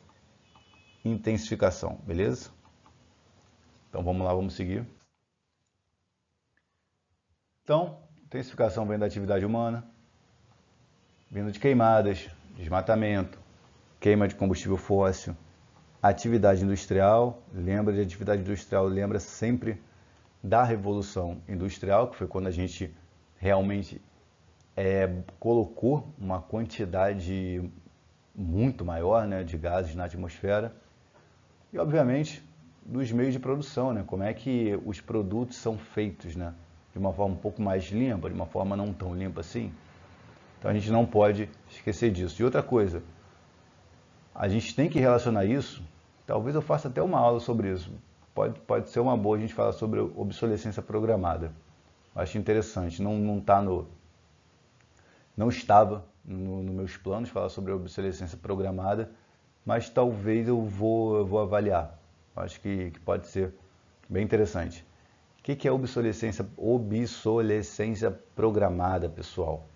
intensificação, beleza? Então vamos lá, vamos seguir. Então, intensificação vem da atividade humana, vindo de queimadas, desmatamento, queima de combustível fóssil, atividade industrial. Lembra de atividade industrial, lembra sempre da Revolução Industrial, que foi quando a gente realmente colocou uma quantidade muito maior, né, de gases na atmosfera. E, obviamente, dos meios de produção, né, como é que os produtos são feitos, né, de uma forma um pouco mais limpa, de uma forma não tão limpa assim. Então a gente não pode esquecer disso. E outra coisa, a gente tem que relacionar isso, talvez eu faça até uma aula sobre isso, pode ser uma boa a gente falar sobre obsolescência programada. Acho interessante, não estava nos meus planos falar sobre obsolescência programada, mas talvez eu vou avaliar. Acho que pode ser Bem interessante. O que é obsolescência programada, pessoal?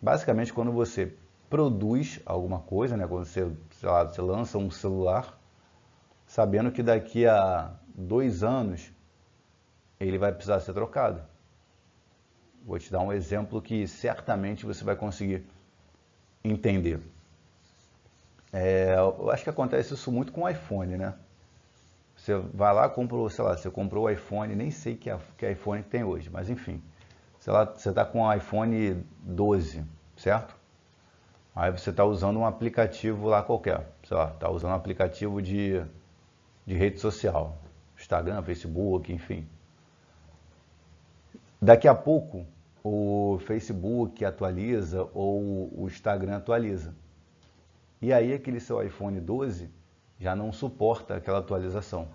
Basicamente, quando você produz alguma coisa, né? Quando você, sei lá, você lança um celular, sabendo que daqui a 2 anos ele vai precisar ser trocado. Vou te dar um exemplo que certamente você vai conseguir entender. Eu acho que acontece isso muito com o iPhone, né? Você vai lá, comprou, sei lá, você comprou o iPhone, nem sei que iPhone que tem hoje, mas enfim. Sei lá, você está com o iPhone 12, certo? Aí você está usando um aplicativo lá qualquer, sei lá, está usando um aplicativo de rede social, Instagram, Facebook, enfim. Daqui a pouco o Facebook atualiza ou o Instagram atualiza. E aí aquele seu iPhone 12 já não suporta aquela atualização.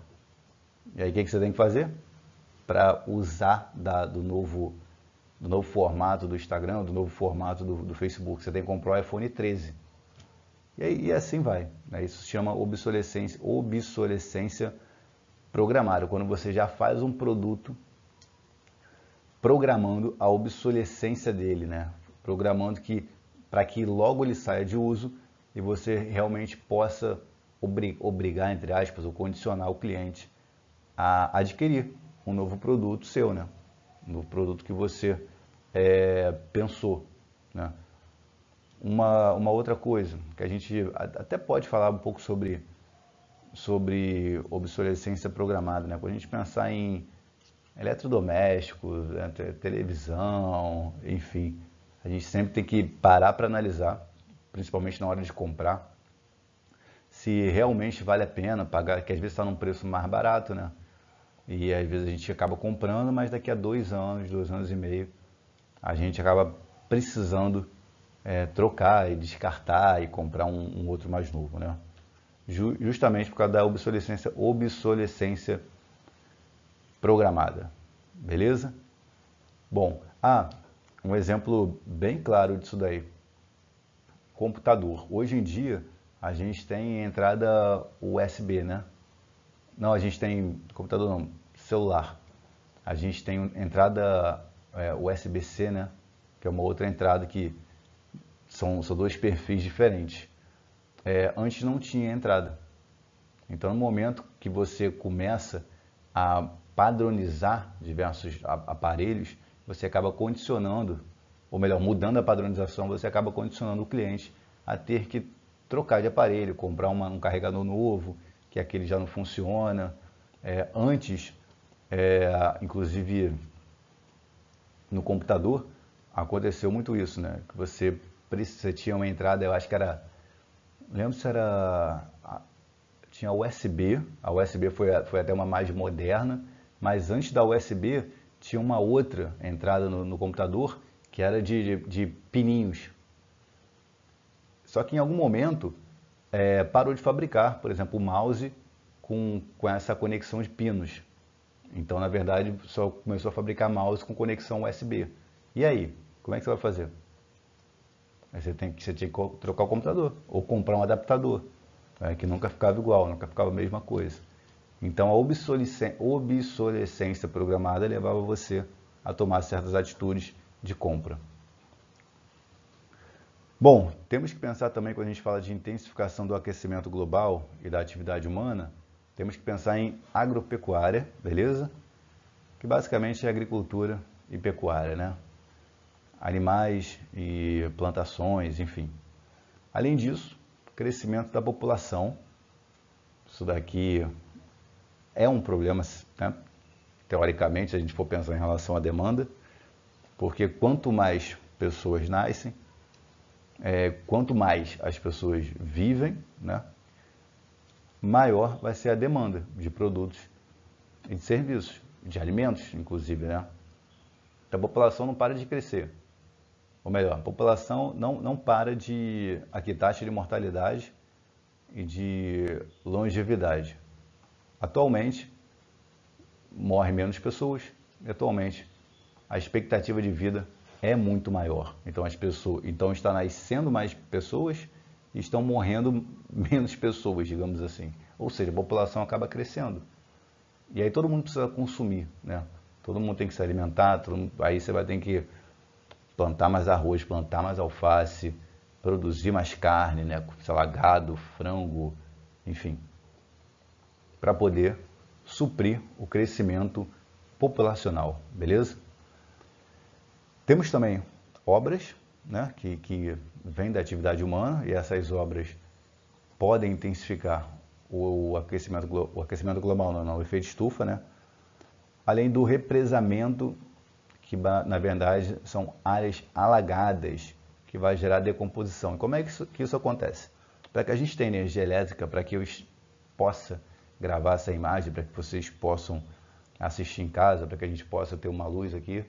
E aí o que você tem que fazer? Para usar do novo formato do Instagram, do novo formato do Facebook, você tem que comprar o iPhone 13. E assim vai. Né? Isso se chama obsolescência programada, quando você já faz um produto programando a obsolescência dele, né? Programando para que logo ele saia de uso e você realmente possa obrigar, entre aspas, ou condicionar o cliente a adquirir um novo produto seu, né? Um novo produto que você pensou, né? Uma outra coisa que a gente até pode falar um pouco sobre obsolescência programada, né? Quando a gente pensar em eletrodomésticos, televisão, enfim, a gente sempre tem que parar para analisar, principalmente na hora de comprar, se realmente vale a pena pagar, que às vezes está num preço mais barato, né? E às vezes a gente acaba comprando, mas daqui a 2 anos, 2 anos e meio, a gente acaba precisando trocar e descartar e comprar um outro mais novo, né? Justamente por causa da obsolescência programada, beleza? Bom, um exemplo bem claro disso daí, computador. Hoje em dia a gente tem entrada USB, né? Não, a gente tem computador não, celular. A gente tem entrada USB-C, né? Que é uma outra entrada que são 2 perfis diferentes. Antes não tinha entrada. Então, no momento que você começa a padronizar diversos aparelhos, você acaba condicionando, ou melhor, mudando a padronização, você acaba condicionando o cliente a ter que trocar de aparelho, comprar um carregador novo, que aquele já não funciona. Antes, inclusive no computador, aconteceu muito isso, né? Que você tinha uma entrada, eu acho que era, não lembro se era, tinha USB, a USB foi até uma mais moderna, mas antes da USB tinha uma outra entrada no computador que era de pininhos. Só que em algum momento parou de fabricar, por exemplo, o mouse com essa conexão de pinos. Então, na verdade, só começou a fabricar mouse com conexão USB. E aí, como é que você vai fazer? Aí você tinha que trocar o computador ou comprar um adaptador, que nunca ficava igual, nunca ficava a mesma coisa. Então, a obsolescência programada levava você a tomar certas atitudes de compra. Bom, temos que pensar também, quando a gente fala de intensificação do aquecimento global e da atividade humana, temos que pensar em agropecuária, beleza? Que basicamente é agricultura e pecuária, né? Animais e plantações, enfim. Além disso, crescimento da população. Isso daqui é um problema, né? Teoricamente, se a gente for pensar em relação à demanda, porque quanto mais pessoas nascem, quanto mais as pessoas vivem, né, maior vai ser a demanda de produtos e de serviços, de alimentos, inclusive, né? A população não para de crescer. Ou melhor, a população não para de... Aqui, taxa de mortalidade e de longevidade. Atualmente, morrem menos pessoas e atualmente a expectativa de vida é muito maior. Então, está nascendo mais pessoas e estão morrendo menos pessoas, digamos assim. Ou seja, a população acaba crescendo. E aí todo mundo precisa consumir, né? Todo mundo tem que se alimentar, aí você vai ter que plantar mais arroz, plantar mais alface, produzir mais carne, né? Sei lá, gado, frango, enfim, para poder suprir o crescimento populacional, beleza? Temos também obras, né, que vêm da atividade humana, e essas obras podem intensificar o aquecimento global, não, o efeito estufa, né? Além do represamento, que na verdade são áreas alagadas, que vai gerar decomposição. E como é que isso acontece? Para que a gente tenha energia elétrica, para que eu possa gravar essa imagem, para que vocês possam assistir em casa, para que a gente possa ter uma luz aqui,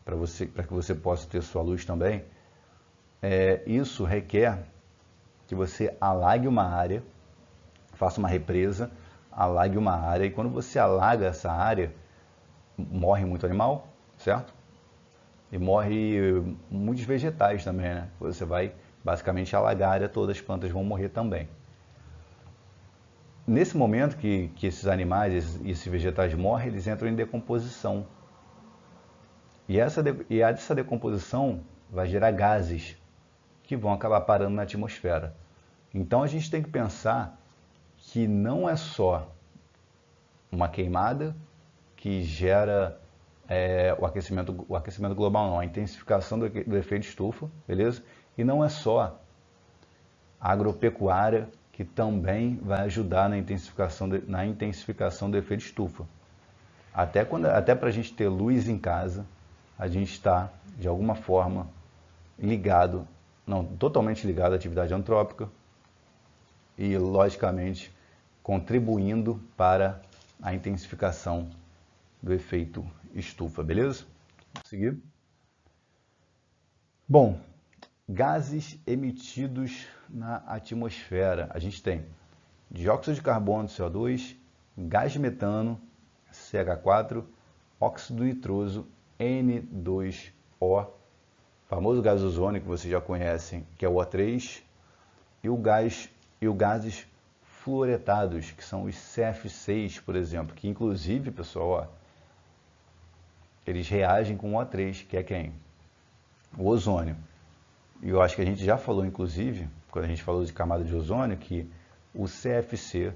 para que você possa ter sua luz também, isso requer que você alague uma área, faça uma represa, alague uma área, e quando você alaga essa área, morre muito animal, certo? E morre muitos vegetais também, né? Você vai basicamente alagar a área toda, as plantas vão morrer também. Nesse momento que esses animais e esses vegetais morrem, eles entram em decomposição. E essa decomposição vai gerar gases que vão acabar parando na atmosfera. Então a gente tem que pensar que não é só uma queimada que gera o aquecimento global, não, a intensificação do efeito estufa, beleza? E não é só a agropecuária que também vai ajudar na intensificação do efeito estufa. Até para a gente ter luz em casa, a gente está, de alguma forma, ligado, não totalmente ligado à atividade antrópica e, logicamente, contribuindo para a intensificação do efeito estufa, beleza? Vamos seguir. Bom, gases emitidos na atmosfera. A gente tem dióxido de carbono, CO2, gás de metano, CH4, óxido nitroso, N2O, famoso gás ozônio que vocês já conhecem, que é o O3, e os gases fluoretados, que são os CF6, por exemplo, que inclusive, pessoal, ó, eles reagem com o O3, que é quem? O ozônio. E eu acho que a gente já falou, inclusive, quando a gente falou de camada de ozônio, que o CFC,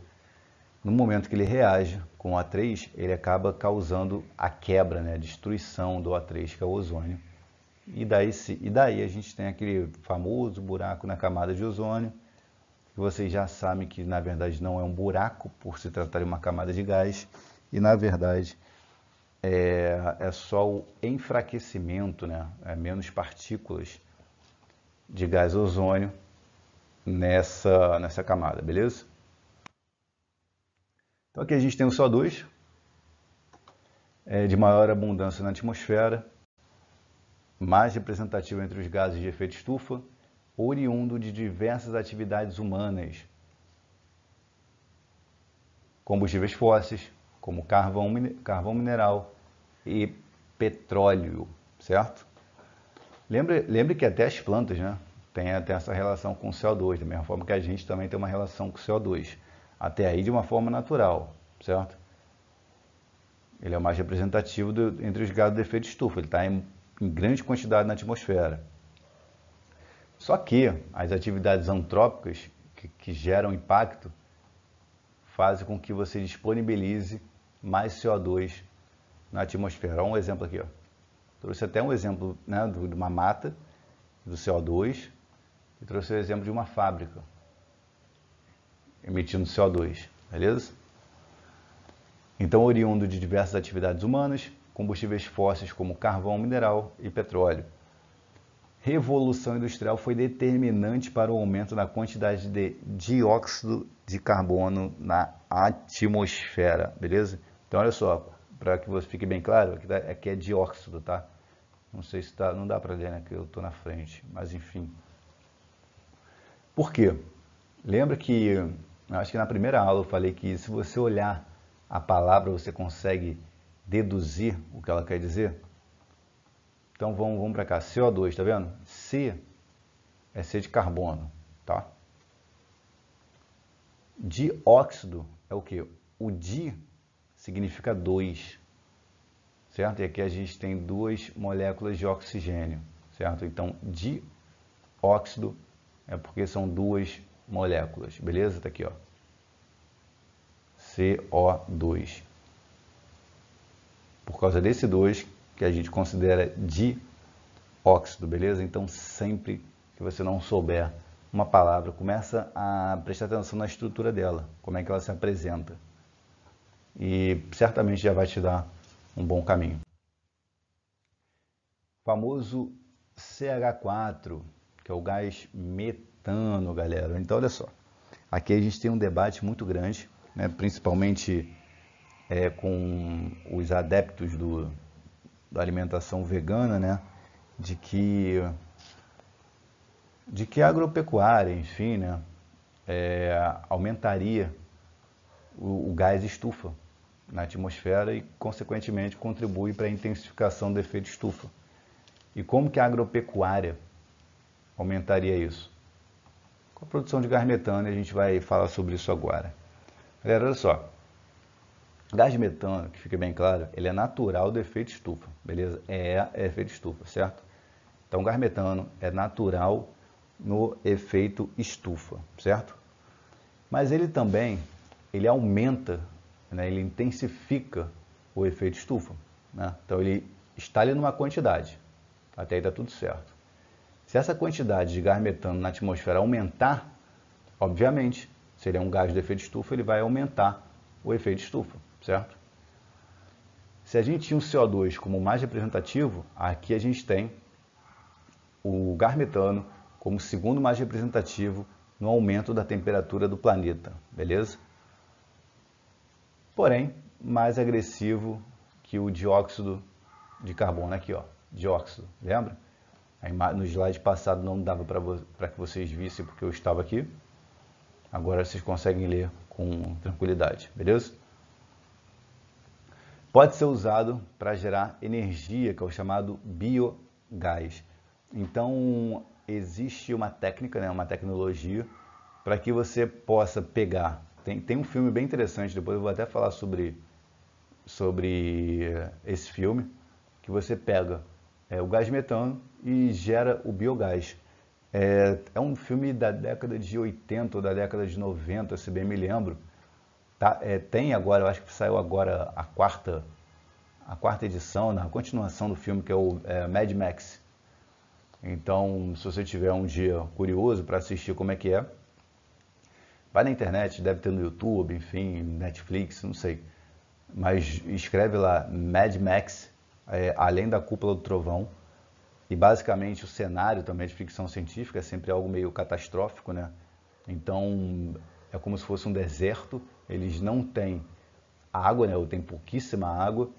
no momento que ele reage com o O3, ele acaba causando a quebra, né, a destruição do O3, que é o ozônio. E daí a gente tem aquele famoso buraco na camada de ozônio, que vocês já sabem que na verdade não é um buraco por se tratar de uma camada de gás, e na verdade é só o enfraquecimento, né, menos partículas de gás ozônio nessa camada, beleza? Então aqui a gente tem o CO2, de maior abundância na atmosfera, mais representativo entre os gases de efeito estufa, oriundo de diversas atividades humanas, combustíveis fósseis, como carvão mineral e petróleo, certo? Lembre que até as plantas, né, tem essa relação com o CO2, da mesma forma que a gente também tem uma relação com o CO2. Até aí de uma forma natural, certo? Ele é o mais representativo entre os gases de efeito estufa, ele está em grande quantidade na atmosfera. Só que as atividades antrópicas que geram impacto fazem com que você disponibilize mais CO2 na atmosfera. Olha um exemplo aqui, ó. Trouxe até um exemplo, né, de uma mata, do CO2, e trouxe o exemplo de uma fábrica emitindo CO2, beleza? Então, oriundo de diversas atividades humanas, combustíveis fósseis como carvão mineral e petróleo. Revolução industrial foi determinante para o aumento da quantidade de dióxido de carbono na atmosfera, beleza? Então, olha só, para que você fique bem claro, aqui é dióxido, tá? Não sei se não dá para ler, né, que eu estou na frente, mas enfim. Por quê? Lembra que, acho que na primeira aula eu falei que se você olhar a palavra, você consegue deduzir o que ela quer dizer? Então vamos para cá, CO2, tá vendo? C é C de carbono, tá? Dióxido é o quê? O di significa 2, certo? E aqui a gente tem 2 moléculas de oxigênio, certo? Então, dióxido é porque são 2 moléculas, beleza? Tá aqui, ó. CO2. Por causa desse 2 que a gente considera dióxido, beleza? Então, sempre que você não souber uma palavra, começa a prestar atenção na estrutura dela, como é que ela se apresenta. E certamente já vai te dar um bom caminho. O famoso CH4, que é o gás metano, galera. Então, olha só. Aqui a gente tem um debate muito grande, né, principalmente com os adeptos da alimentação vegana, né, de que a agropecuária, enfim, né, aumentaria o gás estufa na atmosfera e, consequentemente, contribui para a intensificação do efeito estufa. E como que a agropecuária aumentaria isso? Com a produção de gás metano, a gente vai falar sobre isso agora. Galera, olha só. Gás metano, que fica bem claro, ele é natural do efeito estufa, beleza? É efeito estufa, certo? Então, o gás metano é natural no efeito estufa, certo? Mas ele também, ele aumenta, né, ele intensifica o efeito estufa, né? Então, ele está ali numa quantidade, até aí está tudo certo. Se essa quantidade de gás metano na atmosfera aumentar, obviamente, se ele é um gás do efeito estufa, ele vai aumentar o efeito estufa, certo? Se a gente tinha o CO2 como mais representativo, aqui a gente tem o gás metano como segundo mais representativo no aumento da temperatura do planeta, beleza? Porém, mais agressivo que o dióxido de carbono aqui, ó, dióxido, lembra? No slide passado não dava para que vocês vissem porque eu estava aqui. Agora vocês conseguem ler com tranquilidade, beleza? Pode ser usado para gerar energia, que é o chamado biogás. Então, existe uma técnica, né, uma tecnologia, para que você possa pegar. Tem um filme bem interessante, depois eu vou até falar sobre esse filme, que você pega o gás metano e gera o biogás. É um filme da década de 80 ou da década de 90, se bem me lembro. Tá, tem agora, eu acho que saiu agora a quarta edição, na continuação do filme, que é o Mad Max. Então, se você tiver um dia curioso para assistir como é que é, vai na internet, deve ter no YouTube, enfim, Netflix, não sei. Mas escreve lá Mad Max, Além da Cúpula do Trovão. E basicamente o cenário também de ficção científica é sempre algo meio catastrófico, né? Então é como se fosse um deserto, eles não têm água, né? Ou tem pouquíssima água,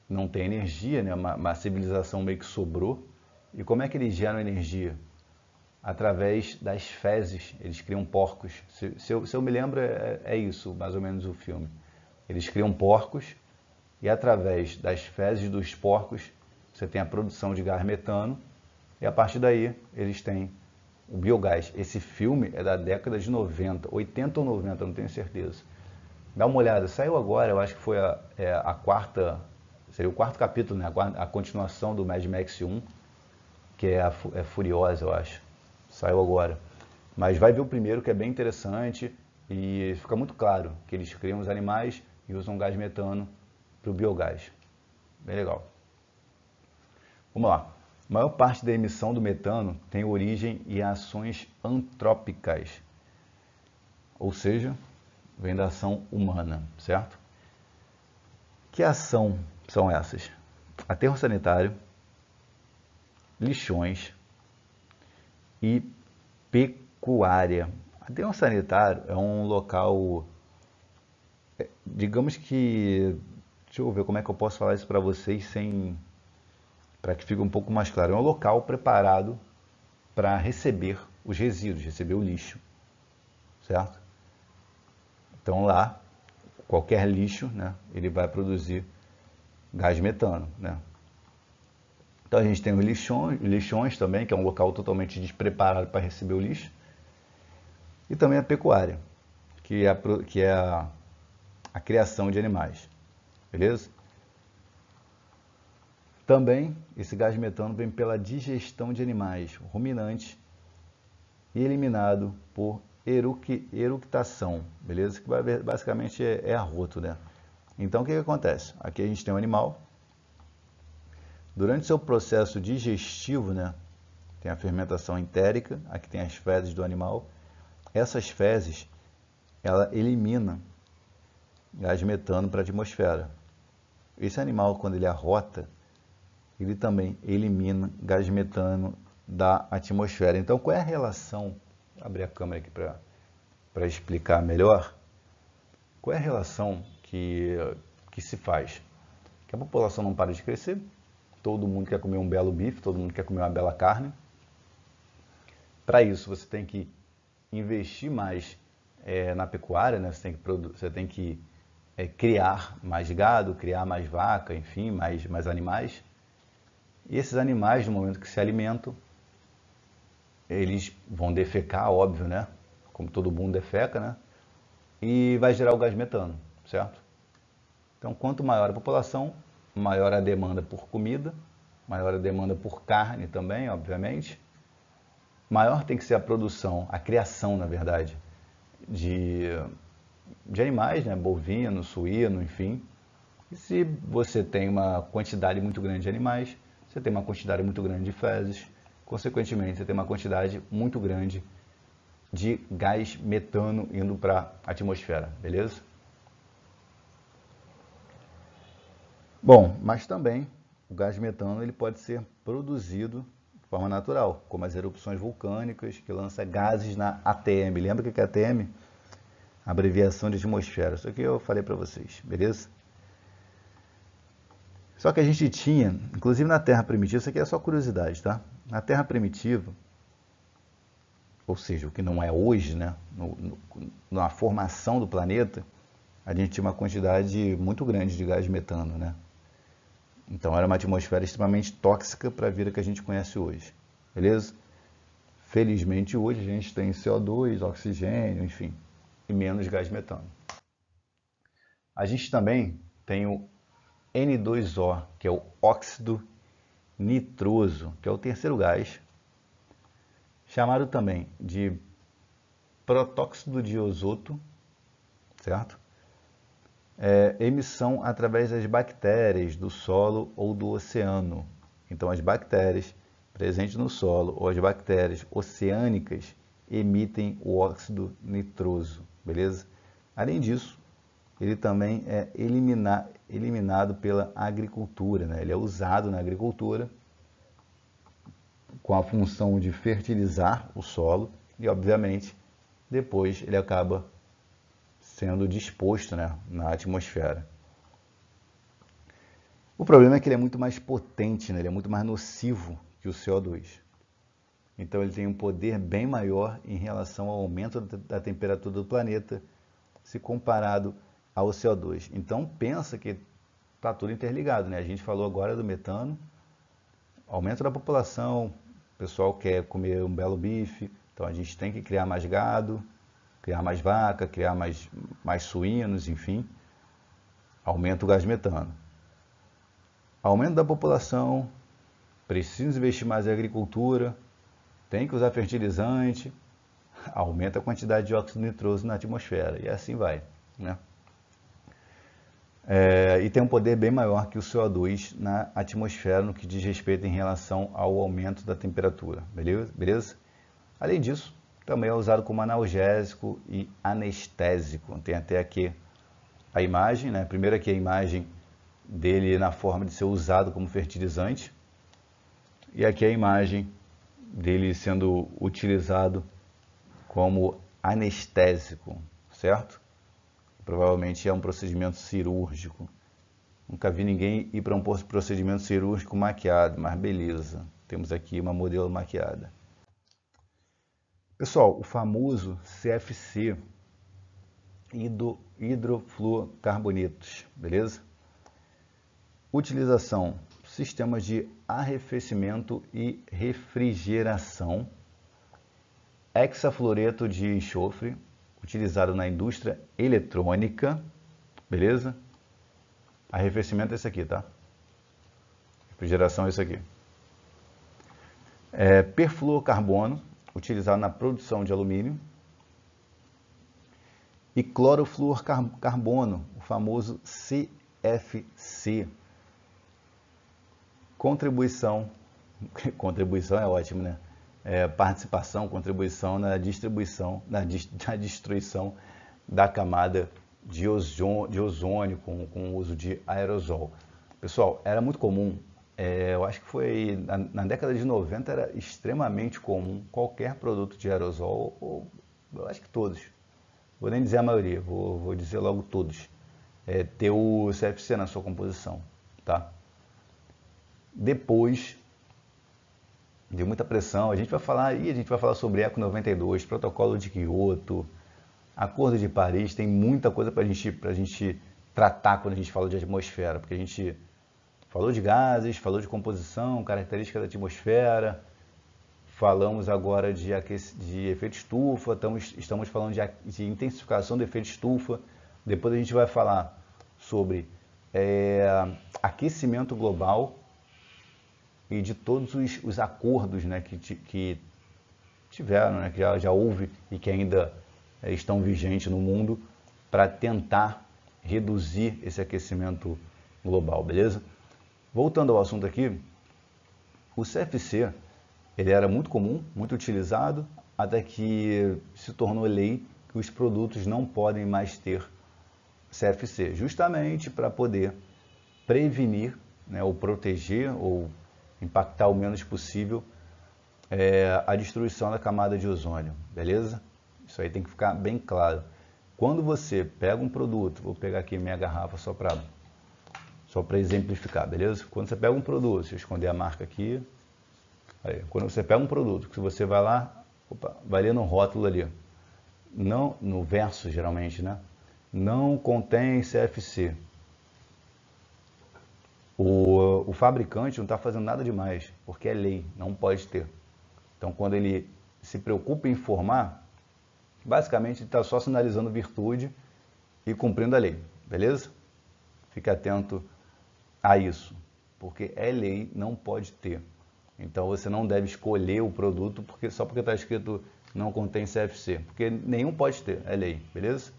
não tem energia, né? Uma civilização meio que sobrou. E como é que eles geram energia? Através das fezes, eles criam porcos. Se eu me lembro, é isso, mais ou menos o filme. Eles criam porcos e através das fezes dos porcos você tem a produção de gás metano e a partir daí eles têm o biogás. Esse filme é da década de 90, 80 ou 90, não tenho certeza. Dá uma olhada, saiu agora, eu acho que foi a quarta, seria o quarto capítulo, né? A continuação do Mad Max 1, que é Furiosa, eu acho. Saiu agora. Mas vai ver o primeiro, que é bem interessante e fica muito claro que eles criam os animais e usam gás metano para o biogás. Bem legal. Vamos lá. A maior parte da emissão do metano tem origem em ações antrópicas, ou seja, vem da ação humana, certo? Que ação são essas? Aterro sanitário, lixões e pecuária. Aterro sanitário é um local, digamos que, deixa eu ver como é que eu posso falar isso para vocês para que fique um pouco mais claro. É um local preparado para receber os resíduos, receber o lixo, certo? Então lá, qualquer lixo, né, ele vai produzir gás metano, né? Então a gente tem os lixões também, que é um local totalmente despreparado para receber o lixo. E também a pecuária, que é a criação de animais. beleza? Também, esse gás metano vem pela digestão de animais ruminantes e eliminado por eructação, beleza? Que basicamente é arroto, né? Então, o que acontece? Aqui a gente tem um animal. Durante seu processo digestivo, né? Tem a fermentação entérica, aqui tem as fezes do animal. Essas fezes, ela elimina gás metano para a atmosfera. Esse animal, quando ele arrota, ele também elimina gás metano da atmosfera. Então, qual é a relação? Vou abrir a câmera aqui para explicar melhor. Qual é a relação que se faz? Que a população não para de crescer, todo mundo quer comer um belo bife, todo mundo quer comer uma bela carne. Para isso, você tem que investir mais na pecuária, né? Você tem que criar mais gado, criar mais vaca, enfim, mais animais. E esses animais, no momento que se alimentam, eles vão defecar, óbvio, né? Como todo mundo defeca, né? E vai gerar o gás metano, certo? Então, quanto maior a população, maior a demanda por comida, maior a demanda por carne também, obviamente. Maior tem que ser a produção, a criação, na verdade, de animais, né? Bovino, suíno, enfim. E se você tem uma quantidade muito grande de animais, você tem uma quantidade muito grande de fezes, consequentemente, você tem uma quantidade muito grande de gás metano indo para a atmosfera, beleza? Bom, mas também o gás metano ele pode ser produzido de forma natural, como as erupções vulcânicas, que lança gases na ATM. Lembra que é ATM? Abreviação de atmosfera. Isso aqui eu falei para vocês, beleza? Só que a gente tinha, inclusive na Terra primitiva, isso aqui é só curiosidade, tá? Na Terra primitiva, ou seja, o que não é hoje, né? Na formação do planeta, a gente tinha uma quantidade muito grande de gás metano, né? Então era uma atmosfera extremamente tóxica para a vida que a gente conhece hoje, beleza? Felizmente hoje a gente tem CO2, oxigênio, enfim, e menos gás metano. A gente também tem o N2O, que é o óxido nitroso, que é o terceiro gás, chamado também de protóxido de azoto, certo? Emissão através das bactérias do solo ou do oceano. Então, as bactérias presentes no solo ou as bactérias oceânicas emitem o óxido nitroso, beleza? Além disso, ele também é eliminado pela agricultura, né? Ele é usado na agricultura com a função de fertilizar o solo e, obviamente, depois ele acaba sendo disposto, né, na atmosfera. O problema é que ele é muito mais potente, né? Ele é muito mais nocivo que o CO2. Então ele tem um poder bem maior em relação ao aumento da temperatura do planeta, se comparado ao CO2. Então pensa que está tudo interligado, né? A gente falou agora do metano, aumento da população, o pessoal quer comer um belo bife, então a gente tem que criar mais gado, criar mais vaca, criar mais suínos, enfim, aumenta o gás metano. Aumento da população, precisa investir mais em agricultura, tem que usar fertilizante, aumenta a quantidade de óxido nitroso na atmosfera, e assim vai, né? E tem um poder bem maior que o CO2 na atmosfera no que diz respeito em relação ao aumento da temperatura, beleza? Além disso, também é usado como analgésico e anestésico. Tem até aqui a imagem, né? Primeiro aqui a imagem dele na forma de ser usado como fertilizante, e aqui a imagem dele sendo utilizado como anestésico, certo? Provavelmente é um procedimento cirúrgico. Nunca vi ninguém ir para um procedimento cirúrgico maquiado, mas beleza. Temos aqui uma modelo maquiada. Pessoal, o famoso CFC, hidrofluorcarbonetos, beleza? Utilização, sistemas de arrefecimento e refrigeração, hexafluoreto de enxofre, utilizado na indústria eletrônica, beleza? Arrefecimento é esse aqui, tá? Refrigeração é esse aqui. Perfluorocarbono, utilizado na produção de alumínio. E clorofluorcarbono, o famoso CFC. Contribuição é ótimo, né? Participação, contribuição na destruição da camada de ozônio com o uso de aerosol. Pessoal, era muito comum, eu acho que foi na década de 90 era extremamente comum qualquer produto de aerosol, ou eu acho que todos, vou nem dizer a maioria, vou dizer logo todos, ter o CFC na sua composição, tá? Depois de muita pressão, a gente vai falar sobre ECO 92, Protocolo de Kyoto, Acordo de Paris, tem muita coisa para a gente tratar quando a gente fala de atmosfera, porque a gente falou de gases, falou de composição, características da atmosfera, falamos agora de efeito estufa, estamos falando de intensificação do efeito estufa, depois a gente vai falar sobre aquecimento global e de todos os acordos, né, que tiveram, né, que já houve e que ainda estão vigentes no mundo para tentar reduzir esse aquecimento global, beleza? Voltando ao assunto aqui, o CFC ele era muito comum, muito utilizado, até que se tornou lei que os produtos não podem mais ter CFC, justamente para poder prevenir, né, ou proteger, ou impactar o menos possível a destruição da camada de ozônio, beleza? Isso aí tem que ficar bem claro. Quando você pega um produto, vou pegar aqui minha garrafa só para exemplificar, beleza? Quando você pega um produto, deixa eu esconder a marca aqui. Aí, quando você pega um produto, que você vai lá, vai ler no rótulo ali, não, no verso geralmente, né? Não contém CFC. O fabricante não está fazendo nada demais, porque é lei, não pode ter. Então, quando ele se preocupa em informar, basicamente ele está só sinalizando virtude e cumprindo a lei, beleza? Fique atento a isso, porque é lei, não pode ter. Então, você não deve escolher o produto só porque está escrito não contém CFC, porque nenhum pode ter, é lei, beleza?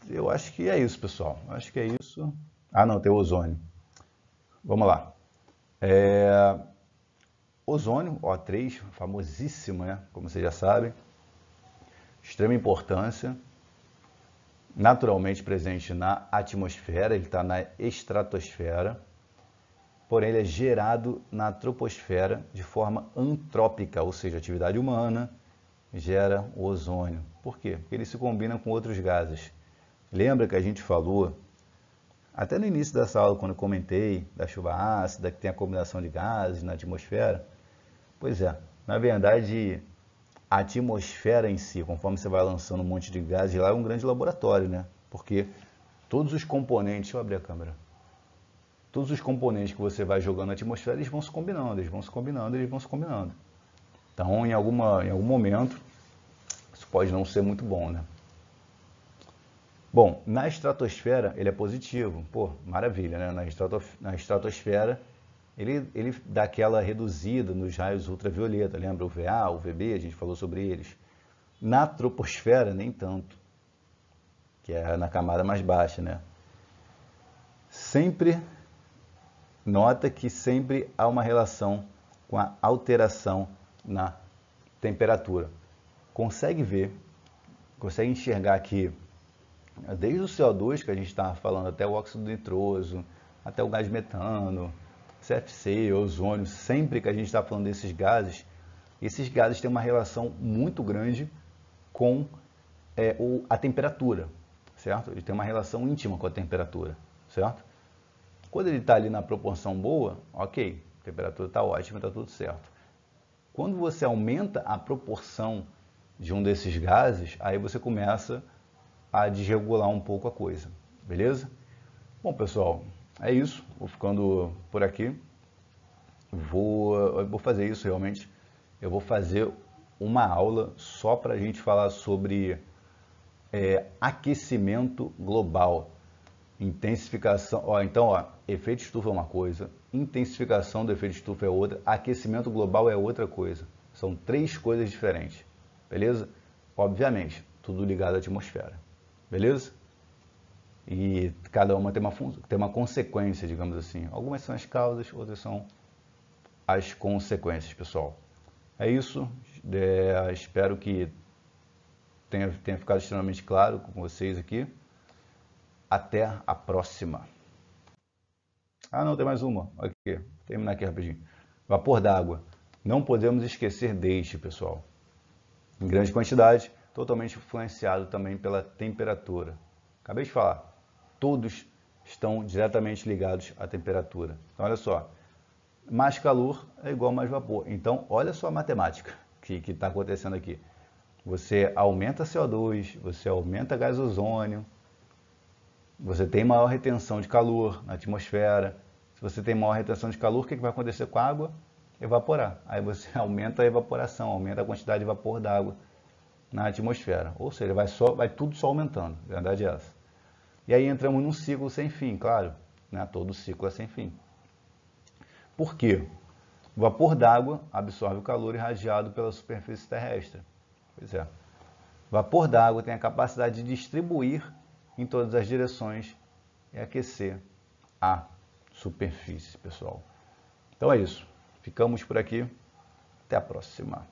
Eu acho que é isso, pessoal. Eu acho que é isso. Ah, não, tem o ozônio. Vamos lá. Ozônio, O3, famosíssimo, né? Como vocês já sabem. Extrema importância. Naturalmente presente na atmosfera, ele está na estratosfera. Porém, ele é gerado na troposfera de forma antrópica, ou seja, atividade humana gera o ozônio. Por quê? Porque ele se combina com outros gases. Lembra que a gente falou, até no início dessa aula, quando eu comentei da chuva ácida, que tem a combinação de gases na atmosfera? Pois é, na verdade, a atmosfera em si, conforme você vai lançando um monte de gases lá, é um grande laboratório, né? Porque todos os componentes, deixa eu abrir a câmera, todos os componentes que você vai jogando na atmosfera, eles vão se combinando, eles vão se combinando, eles vão se combinando. Então, em algum momento, isso pode não ser muito bom, né? Bom, na estratosfera ele é positivo, pô, maravilha, né? Na estratosfera ele dá aquela reduzida nos raios ultravioleta, lembra o VA, o VB, a gente falou sobre eles. Na troposfera, nem tanto, que é na camada mais baixa, né? Sempre, nota que sempre há uma relação com a alteração na temperatura. Consegue ver, consegue enxergar aqui, desde o CO2 que a gente estava falando, até o óxido nitroso, até o gás metano, CFC, ozônio, sempre que a gente está falando desses gases, esses gases têm uma relação muito grande com a temperatura, certo? Ele tem uma relação íntima com a temperatura, certo? Quando ele está ali na proporção boa, ok, a temperatura está ótima, está tudo certo. Quando você aumenta a proporção de um desses gases, aí você começa a desregular um pouco a coisa, beleza? Bom, pessoal, é isso. Vou ficando por aqui. Vou fazer isso realmente. Eu vou fazer uma aula só para a gente falar sobre aquecimento global. Intensificação, efeito estufa é uma coisa, intensificação do efeito estufa é outra, aquecimento global é outra coisa. São 3 coisas diferentes, beleza? Obviamente, tudo ligado à atmosfera, beleza? E cada uma tem uma consequência, digamos assim. Algumas são as causas, outras são as consequências, pessoal. É isso, espero que tenha ficado extremamente claro com vocês aqui. Até a próxima. Não, tem mais uma. Aqui, vou terminar aqui rapidinho. Vapor d'água. Não podemos esquecer deste, pessoal. Em grande quantidade, totalmente influenciado também pela temperatura. Acabei de falar. Todos estão diretamente ligados à temperatura. Então, olha só. Mais calor é igual a mais vapor. Então, olha só a matemática que está acontecendo aqui. Você aumenta CO2, você aumenta gás ozônio, você tem maior retenção de calor na atmosfera. Se você tem maior retenção de calor, o que vai acontecer com a água? Evaporar. Aí você aumenta a evaporação, aumenta a quantidade de vapor d'água na atmosfera. Ou seja, vai tudo só aumentando. A verdade é essa. E aí entramos num ciclo sem fim, claro. Né? Todo ciclo é sem fim. Por quê? O vapor d'água absorve o calor irradiado pela superfície terrestre. Pois é. O vapor d'água tem a capacidade de distribuir em todas as direções e aquecer a superfície, pessoal. Então é isso. Ficamos por aqui. Até a próxima.